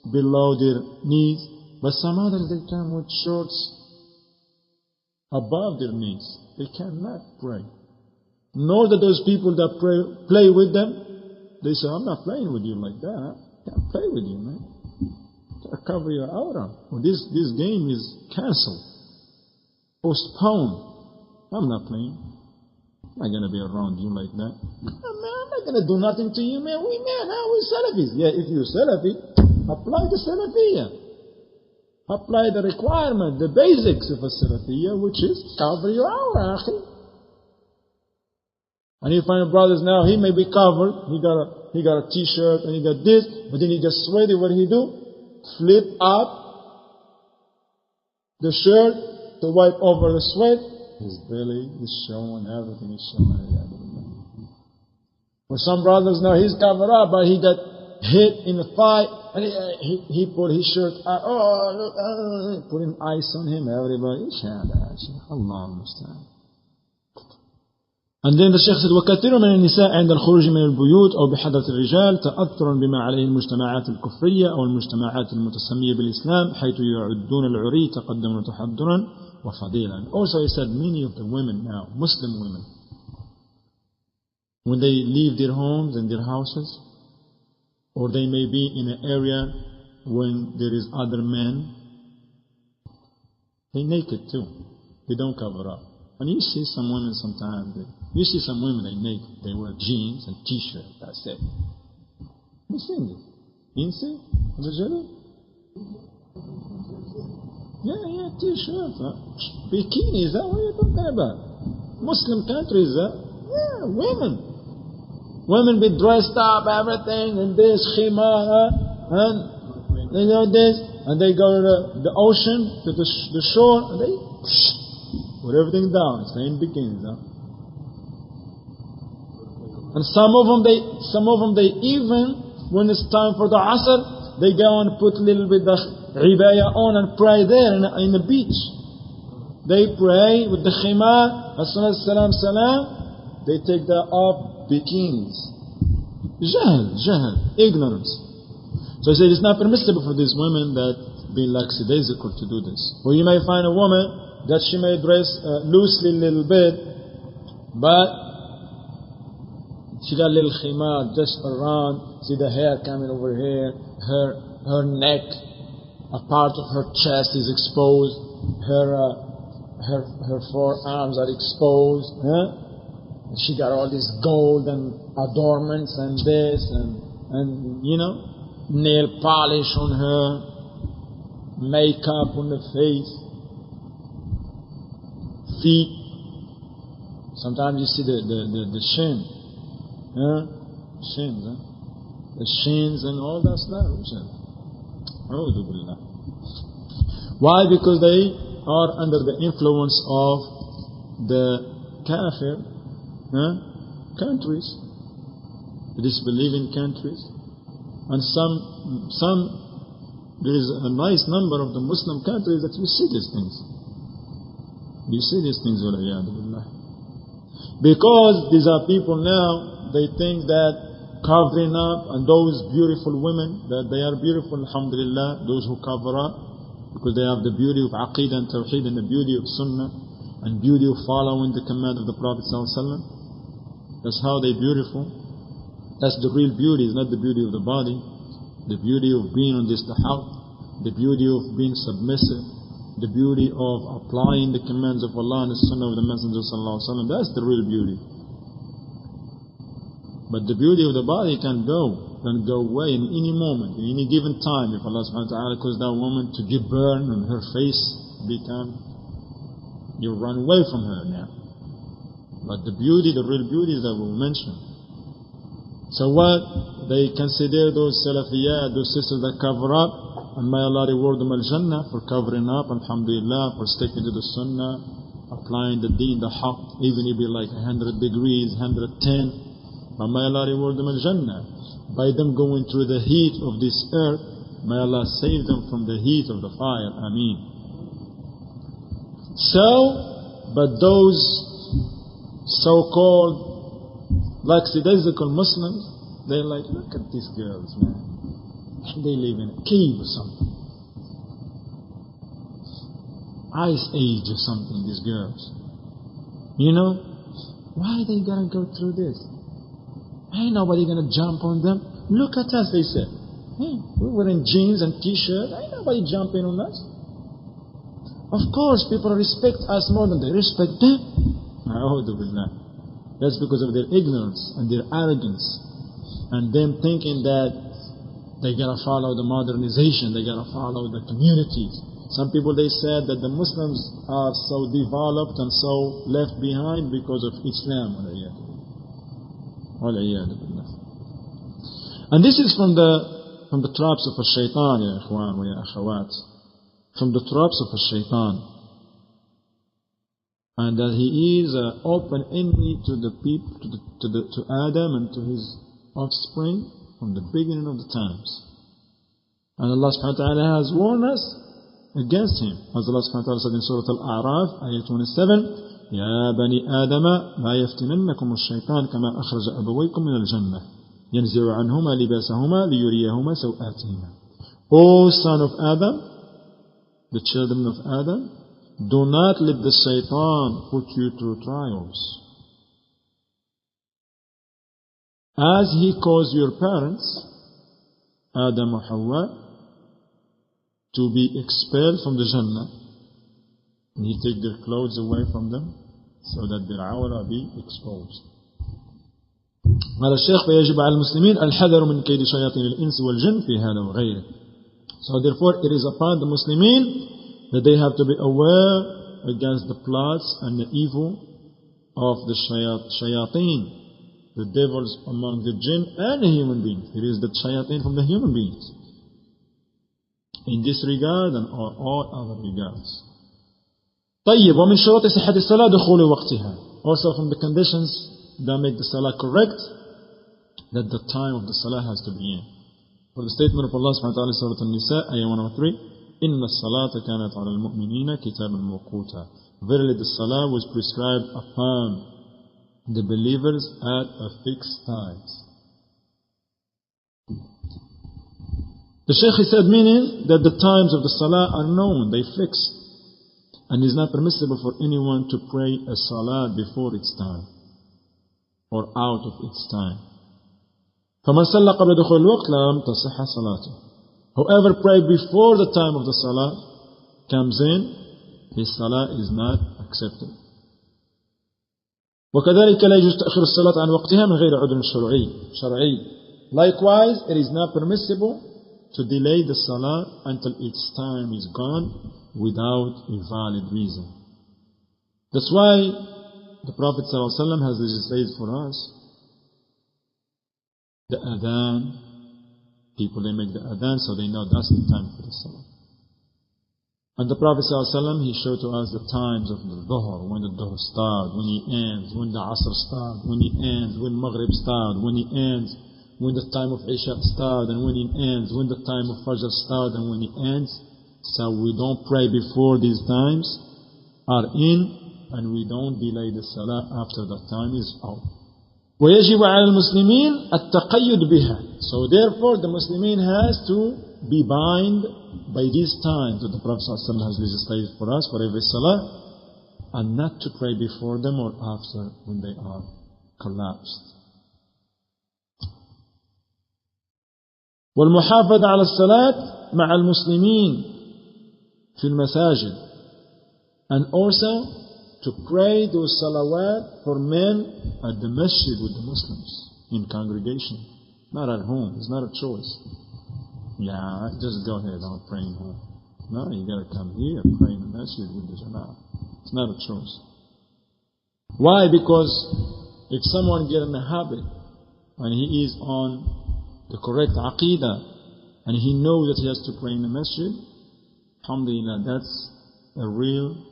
below their knees. But some others, they come with shorts above their knees. They cannot pray. Nor that those people that play with them, they say, I'm not playing with you like that. I can't play with you, man. Cover your aura. Well, this game is cancelled, postponed. I'm not playing. I'm not going to be around you like that. Man, I'm not going to do nothing to you, man. We Salafis. Yeah, if you're Salafi, apply the Salafiyah. Apply the requirement, the basics of a Salafiyah, which is cover your aura, akhi. And you find brothers now, he may be covered, he got a t-shirt and he got this, but then he gets sweaty. What do? Flip up the shirt to wipe over the sweat. His belly is showing, everything is showing. For some brothers now, he's covered up, but he got hit in the fight, and he put his shirt out. Putting ice on him, everybody. Allah understand. And then the Shaykh said, وَكَثِيرٌ مِنَ النِّسَاءِ عند الخروج من البيوت أو بحضرة الرجال تأثرا بما عليه المجتمعات الكفرية أو المجتمعات المتسمية بالإسلام حيث يعدون العري تقدما وتحضرا وفضيلا. Also he said many of the women now, Muslim women, when they leave their homes and their houses, or they may be in an area when there is other men, they naked too. They don't cover up. And you see some women sometimes, you see some women, they naked. They wear jeans and t-shirt, that's it. You seen this? You see? Yeah, t-shirt. Bikini, is that what you're talking about? Muslim countries, yeah, women. Women be dressed up, everything, and this, khimar, and they know this, and they go to the ocean, to the shore, and they put everything down, stay in bikinis. And some of them, they even, when it's time for the Asr, they go and put a little bit of ibaya on and pray there in the beach. They pray with the khimar, as soon as salam, they take that off, bikinis. Jahl, ignorance. So he said it's not permissible for these women that being lackadaisical to do this. Or you may find a woman that she may dress loosely a little bit, but she got a little khimar just around, see the hair coming over here, her neck, a part of her chest is exposed, her forearms are exposed, she got all this gold and adornments and this and you know, nail polish on her, makeup on the face, feet. Sometimes you see the shin, shins, the shins and all that stuff. Why? Because they are under the influence of the kafir countries, the disbelieving countries, and some there is a nice number of the Muslim countries that you see these things. You see these things, because these are people now, they think that covering up, and those beautiful women, that they are beautiful, alhamdulillah, those who cover up, because they have the beauty of Aqidah and Tawheed and the beauty of Sunnah and beauty of following the command of the Prophet ﷺ. That's how they're beautiful. That's the real beauty, it's not the beauty of the body. The beauty of being on this tahawwud, the beauty of being submissive, the beauty of applying the commands of Allah and the Sunnah of the Messenger ﷺ. That's the real beauty. But the beauty of the body can go away in any moment, in any given time. If Allah subhanahu wa ta'ala caused that woman to get burned and her face you run away from her now. But the beauty, the real beauty that we mentioned. So what? They consider those salafiyat, those sisters that cover up, and may Allah reward them al-Jannah for covering up, alhamdulillah, for sticking to the Sunnah, applying the deen, the haqq, even if it be like 100 degrees, 110. But may Allah reward them al-Jannah. By them going through the heat of this earth, may Allah save them from the heat of the fire. Ameen. So, but those so-called lackadaisical Muslims, they're like, look at these girls, man. They live in a cave or something. ice age or something, these girls. You know? Why they gotta go through this? Ain't nobody gonna jump on them. Look at us, they said. Hey, we're wearing jeans and t-shirts. Ain't nobody jumping on us. Of course, people respect us more than they respect them. A'udhu billah. That's because of their ignorance and their arrogance. And them thinking that they gotta follow the modernization, they gotta follow the communities. Some people, they said that the Muslims are so developed and so left behind because of Islam. And this is from the traps of shaitan, ya ikhwan wa ya akhawat. From the traps of shaitan. And that he is an open enemy to the people, to Adam and to his offspring from the beginning of the times. And Allah subhanahu wa ta'ala has warned us against him. As Allah subhanahu wa ta'ala said in Surah Al-A'raf, ayah 27, يَا بَنِي آدَمَ لَا يَفْتِنَنَّكُمُ الشَّيْطَانُ كَمَا أَخْرَجَ أَبَوَيْكُم مِنَ الْجَنَّةِ يَنْزِعُ عَنْهُمَا لِبَاسَهُمَا لِيُرِيَهُمَا سَوْآتِهِمَا. O son of Adam, the children of Adam, do not let the shaitan put you through trials. As he caused your parents, Adam and Hawa, to be expelled from the Jannah, and he take their clothes away from them so that their awra be exposed. قال الشيخ فيجب على المسلمين الحذر من كيد شياطين الإنس والجن في هذا وغيره. So therefore it is upon the Muslimin that they have to be aware against the plots and the evil of the shayateen, the devils among the jinn and the human beings. It is the shayateen from the human beings. In this regard and all other regards. طيب ومن شروط صحة الصلاة دخول وقتها. Also from the conditions that make the salah correct, that the time of the salah has to be in. For the statement of Allah subhanahu wa ta'ala, Surah An-Nisa, ayah 103, إِنَّ الصَّلَاةَ كَانَتْ عَلَى الْمُؤْمِنِينَ كِتَابًا مَوْقُوتًا. Verily the salah was prescribed upon the believers at a fixed time. The Shaykh, he said, meaning that the times of the salah are known, they fixed. And it is not permissible for anyone to pray a salah before its time or out of its time. فَمَنْ صَلَّى قَبْلَ دُخُولِ الْوَقْتِ لَمْ تَصِحَّ صَلَاتُهُ. Whoever prayed before the time of the salah comes in, his salah is not accepted. وَكَذَلِكَ لَا يَجُوزُ تَأْخِيرُ الصَّلَاةِ عَنْ وَقْتِهَا مِنْ غَيْرِ عُذْرٍ شَرْعِيٍّ. Likewise, it is not permissible to delay the salah until its time is gone without a valid reason. That's why the Prophet ﷺ has legislated for us the adhan. People, they make the adhan so they know that's the time for the salah. And the Prophet ﷺ, he showed to us the times of the dhuhr, when the dhuhr starts, when he ends, when the asr starts, when he ends, when maghrib starts, when he ends, when the time of isha starts, and when it ends, when the time of fajr starts, and when it ends. So we don't pray before these times are in, and we don't delay the salah after the time is out. وَيَجِبُ عَلَى الْمُسْلِمِينَ التَّقَيُّدْ بِهَا. So therefore the Muslimin has to be bound by these times that the Prophet ﷺ has legislated for us for every salah, and not to pray before them or after when they are collapsed. وَالْمُحَافَظَةَ عَلَى الصَّلَاةِ مَعَ الْمُسْلِمِينَ فِي الْمَسَاجِدِ. And also to pray those salawat for men at the masjid with the Muslims in congregation, not at home. It's not a choice. Yeah, just go ahead, I'll pray in home. No, you got to come here, pray in the masjid with the jama'ah. It's not a choice. Why? Because if someone gets in a habit and he is on the correct aqidah and he knows that he has to pray in the masjid, alhamdulillah, that's a real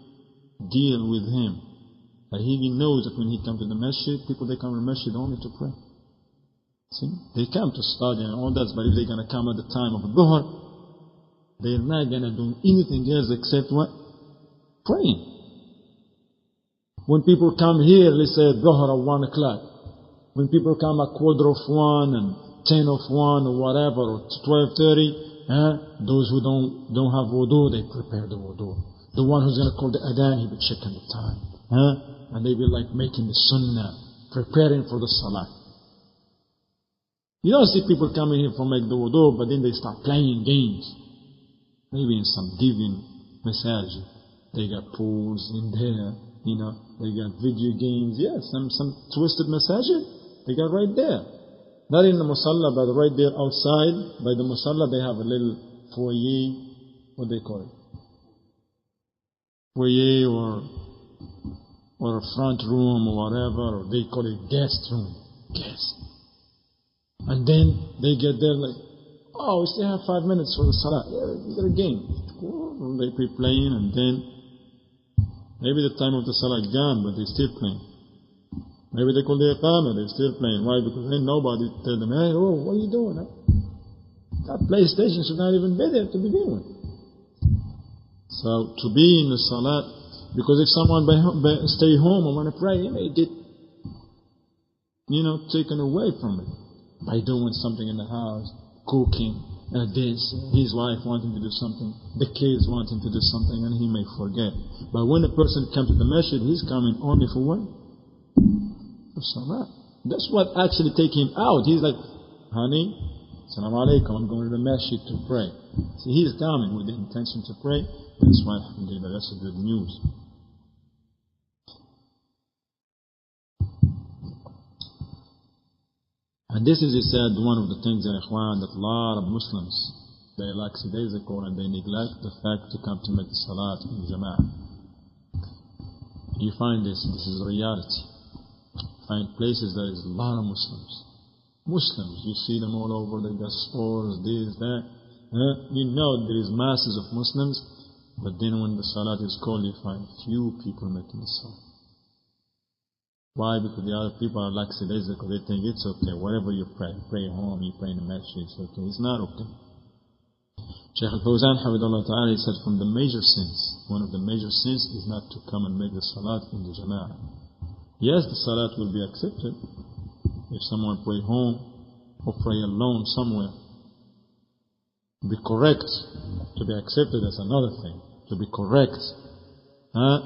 deal with him. That he knows that when he comes to the masjid, people, they come to the masjid only to pray. See? They come to study and all that, but if they're going to come at the time of dhuhr, they're not going to do anything else except what? Praying. When people come here, let's say dhuhr at 1 o'clock. When people come at 1:15 and 10 of 1 or whatever, or 12:30, those who don't have wudu, they prepare the wudu. The one who's going to call the adhan, he'll be checking the time. And they will like making the sunnah, preparing for the salah. You don't see people coming here for make the wudu, but then they start playing games. Maybe in some giving masajid. They got pools in there, they got video games. Yes, some twisted masajid, they got right there. Not in the musalla, but right there outside, by the musalla, they have a little foyer, what do they call it? Foyer or a front room or whatever, or they call it guest room. Guest. And then they get there like, oh, we still have 5 minutes for the salah. Yeah, we got a game. Cool. They be playing, and then maybe the time of the salah gone, but they still playing. Maybe they call the iqamah, they're still playing. Why? Because ain't nobody tell them, hey, oh, what are you doing? That PlayStation should not even be there to begin with. So to be in the salah, because if someone stay home and want to pray, he may get, taken away from it by doing something in the house, cooking, this, his wife wanting to do something, the kids wanting to do something, and he may forget. But when a person comes to the masjid, he's coming only for what? For salah. That's what actually take him out. He's like, honey, Assalamu alaikum, I'm going to the masjid to pray. See, he's coming with the intention to pray. That's why, alhamdulillah, that's a good news. And this is, he said, one of the things, ya ikhwan, that a lot of Muslims, they lackadaisical and they neglect the fact to come to make the salat in jama'ah. You find this is a reality. Find places there is a lot of Muslims. You see them all over, they got stores, this, that. There is masses of Muslims, but then when the salat is called, you find few people making the salat. Why? Because the other people are lackadaisical. They think it's okay. Whatever you pray at home, you pray in the masjid, it's okay. It's not okay. Shaykh al-Fawzan, Hafidhullah Ta'ala, said from the major sins, one of the major sins is not to come and make the salat in the jama'ah. Yes, the salat will be accepted if someone pray home or pray alone somewhere. To be correct, to be accepted, that's another thing. To be correct,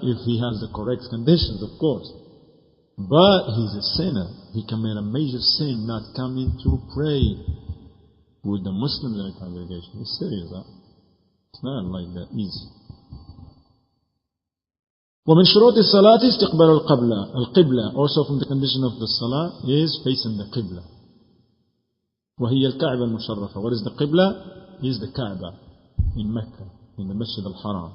if he has the correct conditions, of course. But he's a sinner. He committed a major sin not coming to pray with the Muslims in the congregation. It's serious, It's not like that easy. ومن شروط الصلاة استقبال القبلة. Also from the condition of the salah is facing the qibla. وهي الكعبة المشرفة. What is the qibla? Is the Kaaba in Mecca, in the Masjid al-Haram.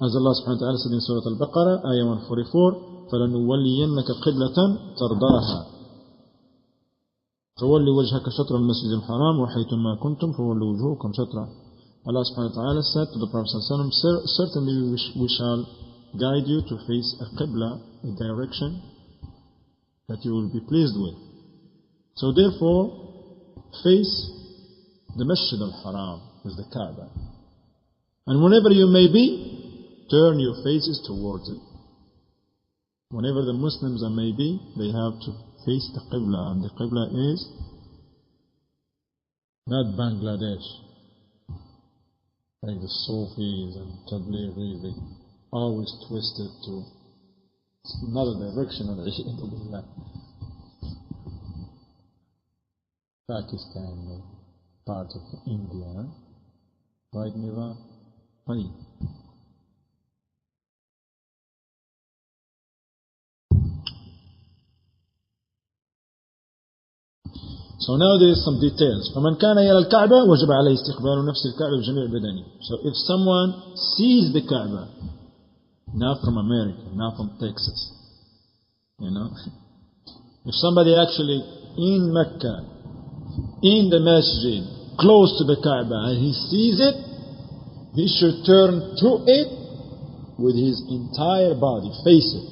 As Allah subhanahu wa ta'ala said in Surah Al-Baqarah, ayah 144, فَلَنُوَلِّيَنَّكَ قِبْلَةً تَرْضَاهَا فَوَلِّ وَجْهَكَ شَطْرَ الْمَسْجِدِ الْحَرَامِ وَحَيْثُمَّا كُنْتُمْ فَوَلُّوا وُجُوهَكُمْ شَطْرَهُ. Allah subhanahu wa ta'ala said to the Prophet sallallahu alaihi wasallam, certainly we shall guide you to face a qibla, a direction that you will be pleased with. So therefore, face the Masjid al-Haram, is the Kaaba. And whenever you may be, turn your faces towards it. Whenever the Muslims are may be, they have to face the Qibla. And the Qibla is not Bangladesh. Like the Sufis and Tablighi, they always twist it to another direction. Pakistan, part of India. Right, Niva? Right. So now there is some details. فَمَنْ كَانَ يَرَى الْكَعْبَةَ وَجَبَ عَلَيْهِ اسْتِقْبَالُ نَفْسِ الْكَعْبَةِ بِجَمِيعِ بَدَنِهِ. So if someone sees the Kaaba, not from America, not from Texas, if somebody actually in Mecca, in the masjid, close to the Kaaba, and he sees it, he should turn to it with his entire body, face it.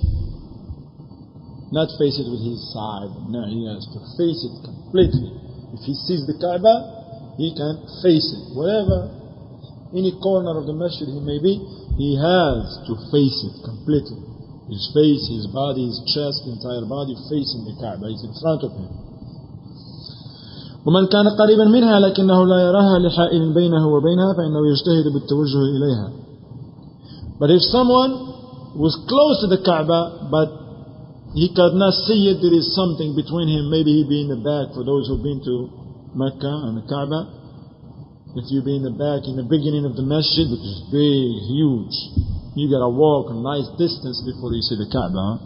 Not face it with his side. No, he has to face it completely. If he sees the Kaaba, he can face it. Whatever, any corner of the masjid he may be, he has to face it completely. His face, his body, his chest, entire body facing the Kaaba. He's in front of him. ومن كان قريبا منها لكنه لا يراها لحائل بينه وبينها فإنه يجتهد بالتوجه إليها. But if someone was close to the Kaaba, but he could not see it, there is something between him, maybe he'd be in the back. For those who've been to Mecca and the Kaaba, if you be in the back, in the beginning of the masjid, which is big, huge, you gotta walk a nice distance before you see the Kaaba. Huh?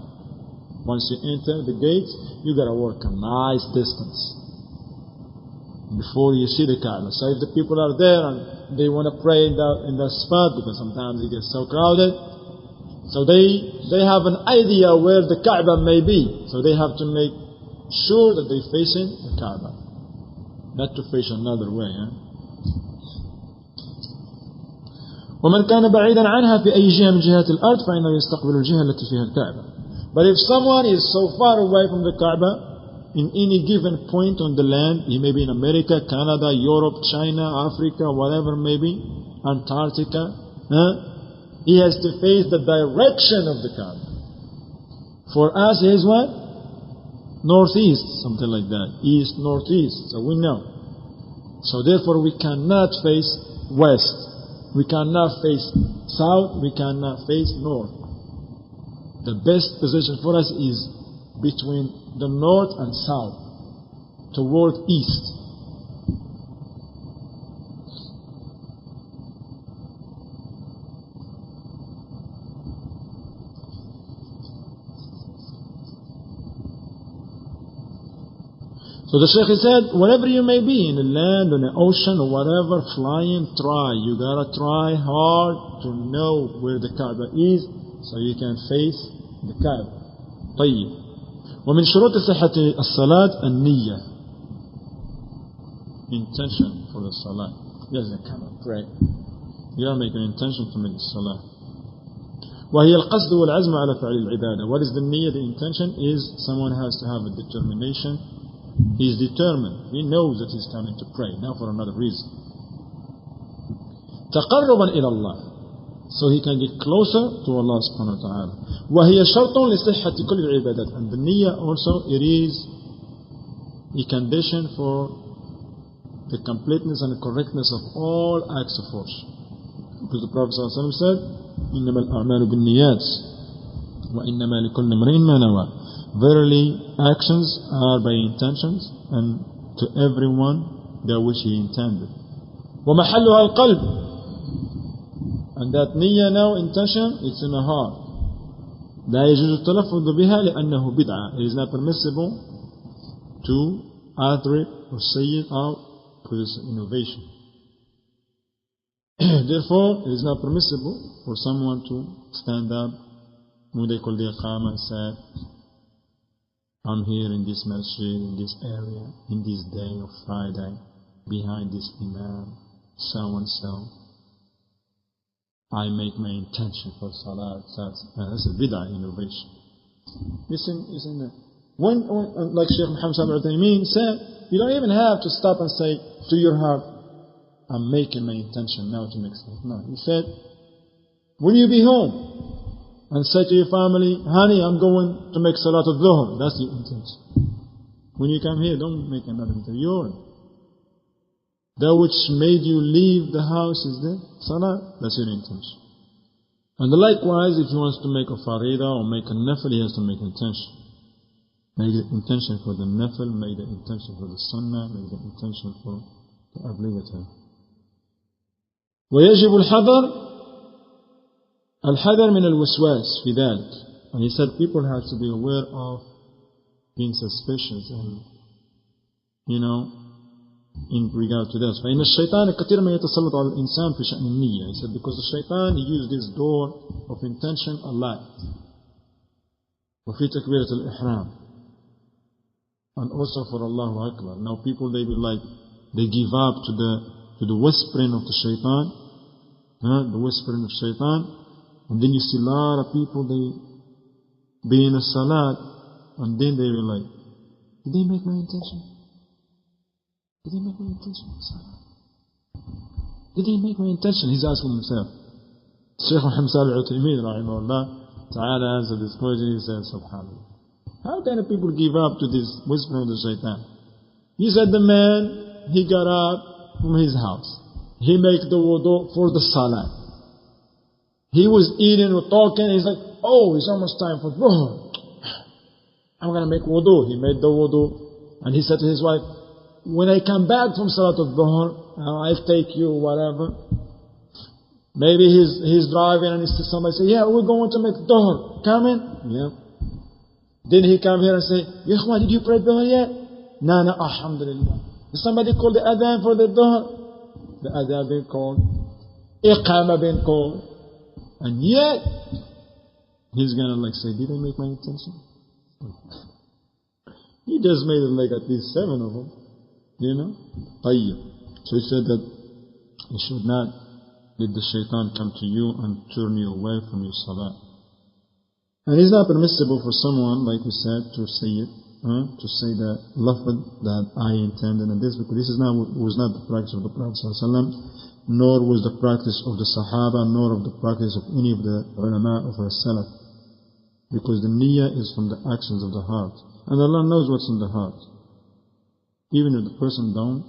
Once you enter the gates, you gotta walk a nice distance before you see the Kaaba. So if the people are there and they want to pray in that spot, because sometimes it gets so crowded, so they have an idea where the Kaaba may be. So they have to make sure that they facing the Kaaba, not to face another way. Huh? ومن كان بعيدا عنها في أي جهة من جهات الأرض فإنه يستقبل الجهة التي فيها الكعبة. But if someone is so far away from the Kaaba, in any given point on the land, he may be in America, Canada, Europe, China, Africa, whatever may be, Antarctica, he has to face the direction of the Kaaba. For us, it is what? Northeast, something like that. East, northeast, so we know. So therefore we cannot face west. We cannot face south, we cannot face north. The best position for us is between the north and south, toward east. So the Shaykh said, wherever you may be, in the land, in the ocean, or whatever, flying, try. You gotta try hard to know where the Kaaba is, so you can face the Kaaba. طيب. ومن شروط صحة الصلاة النية. Intention for the Salah. Yes, you cannot pray. You gotta make an intention to make the Salah. وهي القصد والعزم على فعل العبادة. What is the niyyah? The intention is someone has to have a determination. He is determined. He knows that he's coming to pray, not for another reason. تقربا إلى الله, so he can get closer to Allah subhanahu wa ta'ala. وهي شرط لصحة كل العبادات, and the niyyah also, it is a condition for the completeness and the correctness of all acts of worship. Because the Prophet sallallahu alaihi wasallam said, إنما الأعمال بالنيات وإنما لكل امرئ ما نوى. Verily, actions are by intentions, and to everyone that which he intended. وَمَحَلُّهَا الْقَلْبِ, and that niyyah now, intention, it's in the heart. لا يجوز التلفظ بها لأنه بدعة. It is not permissible to utter it or say it out, because it's innovation. Therefore, it is not permissible for someone to stand up when they call the iqamah and say, I'm here in this masjid, in this area, in this day of Friday, behind this imam, so and so. I make my intention for salah. That's a bid'ah innovation. Listen, when like Shaykh Muhammad Salih al-Uthaymeen said, you don't even have to stop and say to your heart, I'm making my intention now to make salah. No, he said, when you be home, and say to your family, honey, I'm going to make Salat al-Dhuhr. That's your intention. When you come here, don't make another intention. That which made you leave the house is the Salah. That's your intention. And likewise, if he wants to make a farida or make a nafil, he has to make intention. Make the intention for the nafil, make the intention for the sunnah, make the intention for the obligatory. ويجب الحذر الحذر من الوسواس في ذلك. And he said people have to be aware of being suspicious and, in regard to this. فإن الشيطان كثير ما يتسلط على الإنسان في شأن النية. He said because the shaitan, he used this door of intention a lot. وفي تكبيرة الإحرام. And also for Allahu Akbar. Now people, they give up to the whispering of the shaitan. The whispering of shaitan. And then you see a lot of people, they be in a salat, and then they were like, did they make my intention? Did they make my intention? Did they make my intention? He's asking himself. Shaykh Muhammad Salih al-Uthaymeen, rahimahullah, ta'ala answered this question. He said, subhanAllah. How can people give up to this whispering of the shaitan? He said the man, he got up from his house. He made the wudu for the salat. He was eating or talking. He's like, oh, it's almost time for dhuhr. I'm going to make wudu. He made the wudu. And he said to his wife, when I come back from Salat al-Dhuhr, I'll take you, whatever. Maybe he's driving and somebody say, yeah, we're going to make dhuhr. Come in. Yeah. Then he come here and say, Ya Ikhwan, did you pray dhuhr yet? No, alhamdulillah. Did somebody call the adhan for the dhuhr? The adhan been called. Iqama been called. And yet, he's going to say, did I make my intention? He just made it like at least 7 of them. You know? Tayyib. So he said that you should not let the shaitan come to you and turn you away from your salah. And it's not permissible for someone, like we said, to say it, to say that lafad that I intended and this, because this is was not the practice of the Prophet ﷺ, nor was the practice of the Sahaba, nor of the practice of any of the ulama of our Salaf. Because the niyyah is from the actions of the heart. And Allah knows what's in the heart. Even if the person don't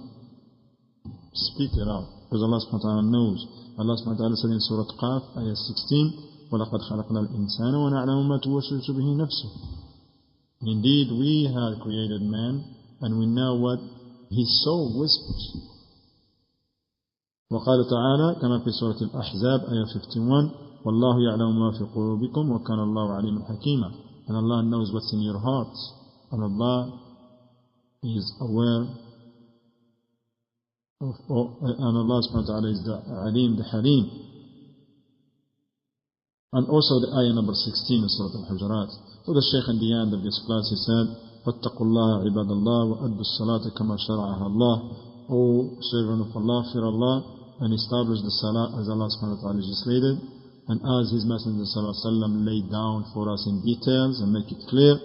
speak it out. Because Allah subhanahu wa ta'ala knows. Allah subhanahu wa ta'ala said in Surah Qaf, ayah 16, وَلَقَدْ خَلَقْنَا الْإِنسَانَ وَنَعْلَمُ مَا تُوَسْوِسُ بِهِ نَفْسُهُ. Indeed, we have created man, and we know what his soul whispers. وقال تعالى كما في سورة الأحزاب آية 51 وَاللَّهُ يَعْلَمُ مَا فِي قُلُوبِكُمْ وَكَانَ اللَّهُ عَلِيمًا حَكِيمًا. And Allah knows what's in your hearts. And Allah is aware of, and Allah subhanahu wa ta'ala is the Alim, the Halim. And also the ayah number 16 in Surah Al-Hujurat. So the Shaykh in the end of this class, he said, فَاتَّقُوا اللَّهَ عِبَادَ اللَّهِ وَأَدُّوا الصَّلَاةَ كَمَا شَرَعَهَا اللَّهِ. O servant of Allah, fear Allah, and establish the salah as Allah subhanahu wa ta'ala legislated, and as His Messenger sallallahu alaihi wasallam laid down for us in details, and make it clear.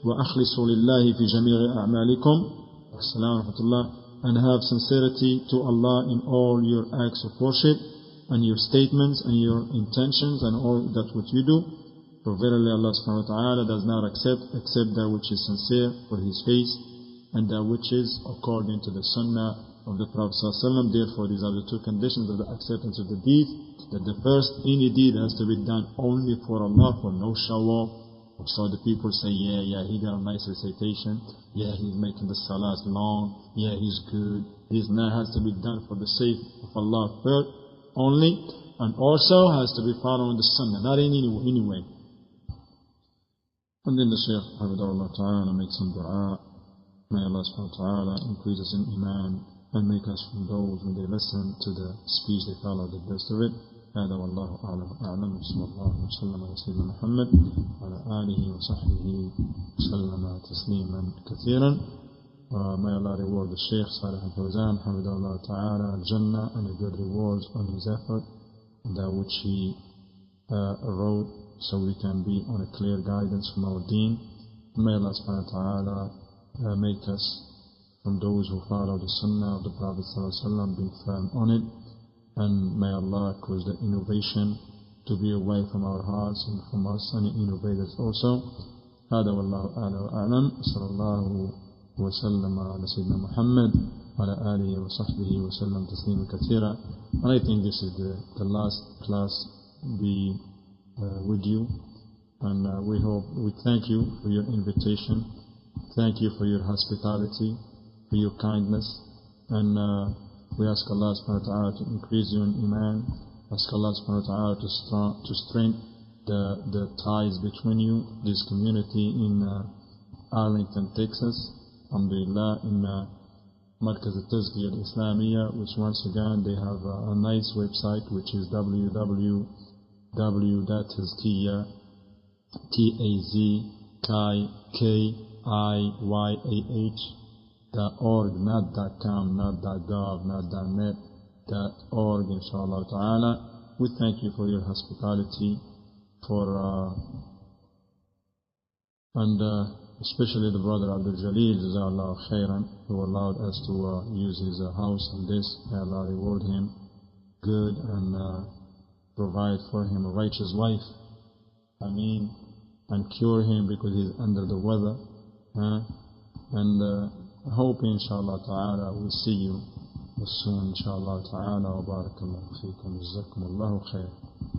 وَأَخْلِصُوا لِلَّهِ فِي جَمِيعِ أَعْمَالِكُمْ. As-Salaam wa rahmatullah. And have sincerity to Allah in all your acts of worship, and your statements, and your intentions, and all that what you do. For verily Allah subhanahu wa ta'ala does not accept except that which is sincere for His face, and that which is according to the sunnah of the Prophet sallallahu alaihi wasallam. Therefore, these are the two conditions of the acceptance of the deed. That the first, any deed has to be done only for Allah, for no show-off. So the people say, yeah, he got a nice recitation. Yeah, he's making the salat long. Yeah, he's good. This now has to be done for the sake of Allah first only, and also has to be following the sunnah, not in any way. And then the Shaykh, Hafidahullah Ta'ala, makes some dua. May Allah subhanahu wa ta'ala increase us in iman and make us from those when they listen to the speech they follow the best of it. هذا والله أعلم. صلى الله وسلم على سيدنا محمد وعلى آله وصحبه وسلم تسليما كثيرا. May Allah reward the Shaykh Salih al-Fawzan Hamidullah Ta'ala al-Jannah and the good rewards on his effort, that which he wrote, so we can be on a clear guidance from our deen. May Allah subhanahu wa ta'ala make us from those who follow the sunnah of the Prophet sallallahu alaihi wasallam, being firm on it. And may Allah cause the innovation to be away from our hearts and from us, and innovators also. هذا والله أعلى وأعلم. صلى الله وسلم على سيدنا محمد وعلى آله وصحبه وسلم تسليما كثيرا. And I think this is the last class be with you, and we thank you for your invitation. Thank you for your hospitality, for your kindness, and we ask Allah subhanahu wa ta'ala to increase you in iman. Ask Allah subhanahu wa ta'ala to strengthen the ties between you, this community in Arlington, Texas. Alhamdulillah, in Markaz al-Tazkiyah al-Islamiyya, which once again they have a nice website, which is www.tazkiyah.org, not .com, not .gov, not .net, .org, inshallah ta'ala. We thank you for your hospitality, and especially the brother Abdul Jalil, Jazakallah khairan, who allowed us to use his house and this. May Allah reward him good and provide for him a righteous wife. Ameen. And cure him because he's under the weather. And I hope inshallah ta'ala we'll see you soon inshallah ta'ala. Wa barakallahu feekum. Jazakumullahu khair.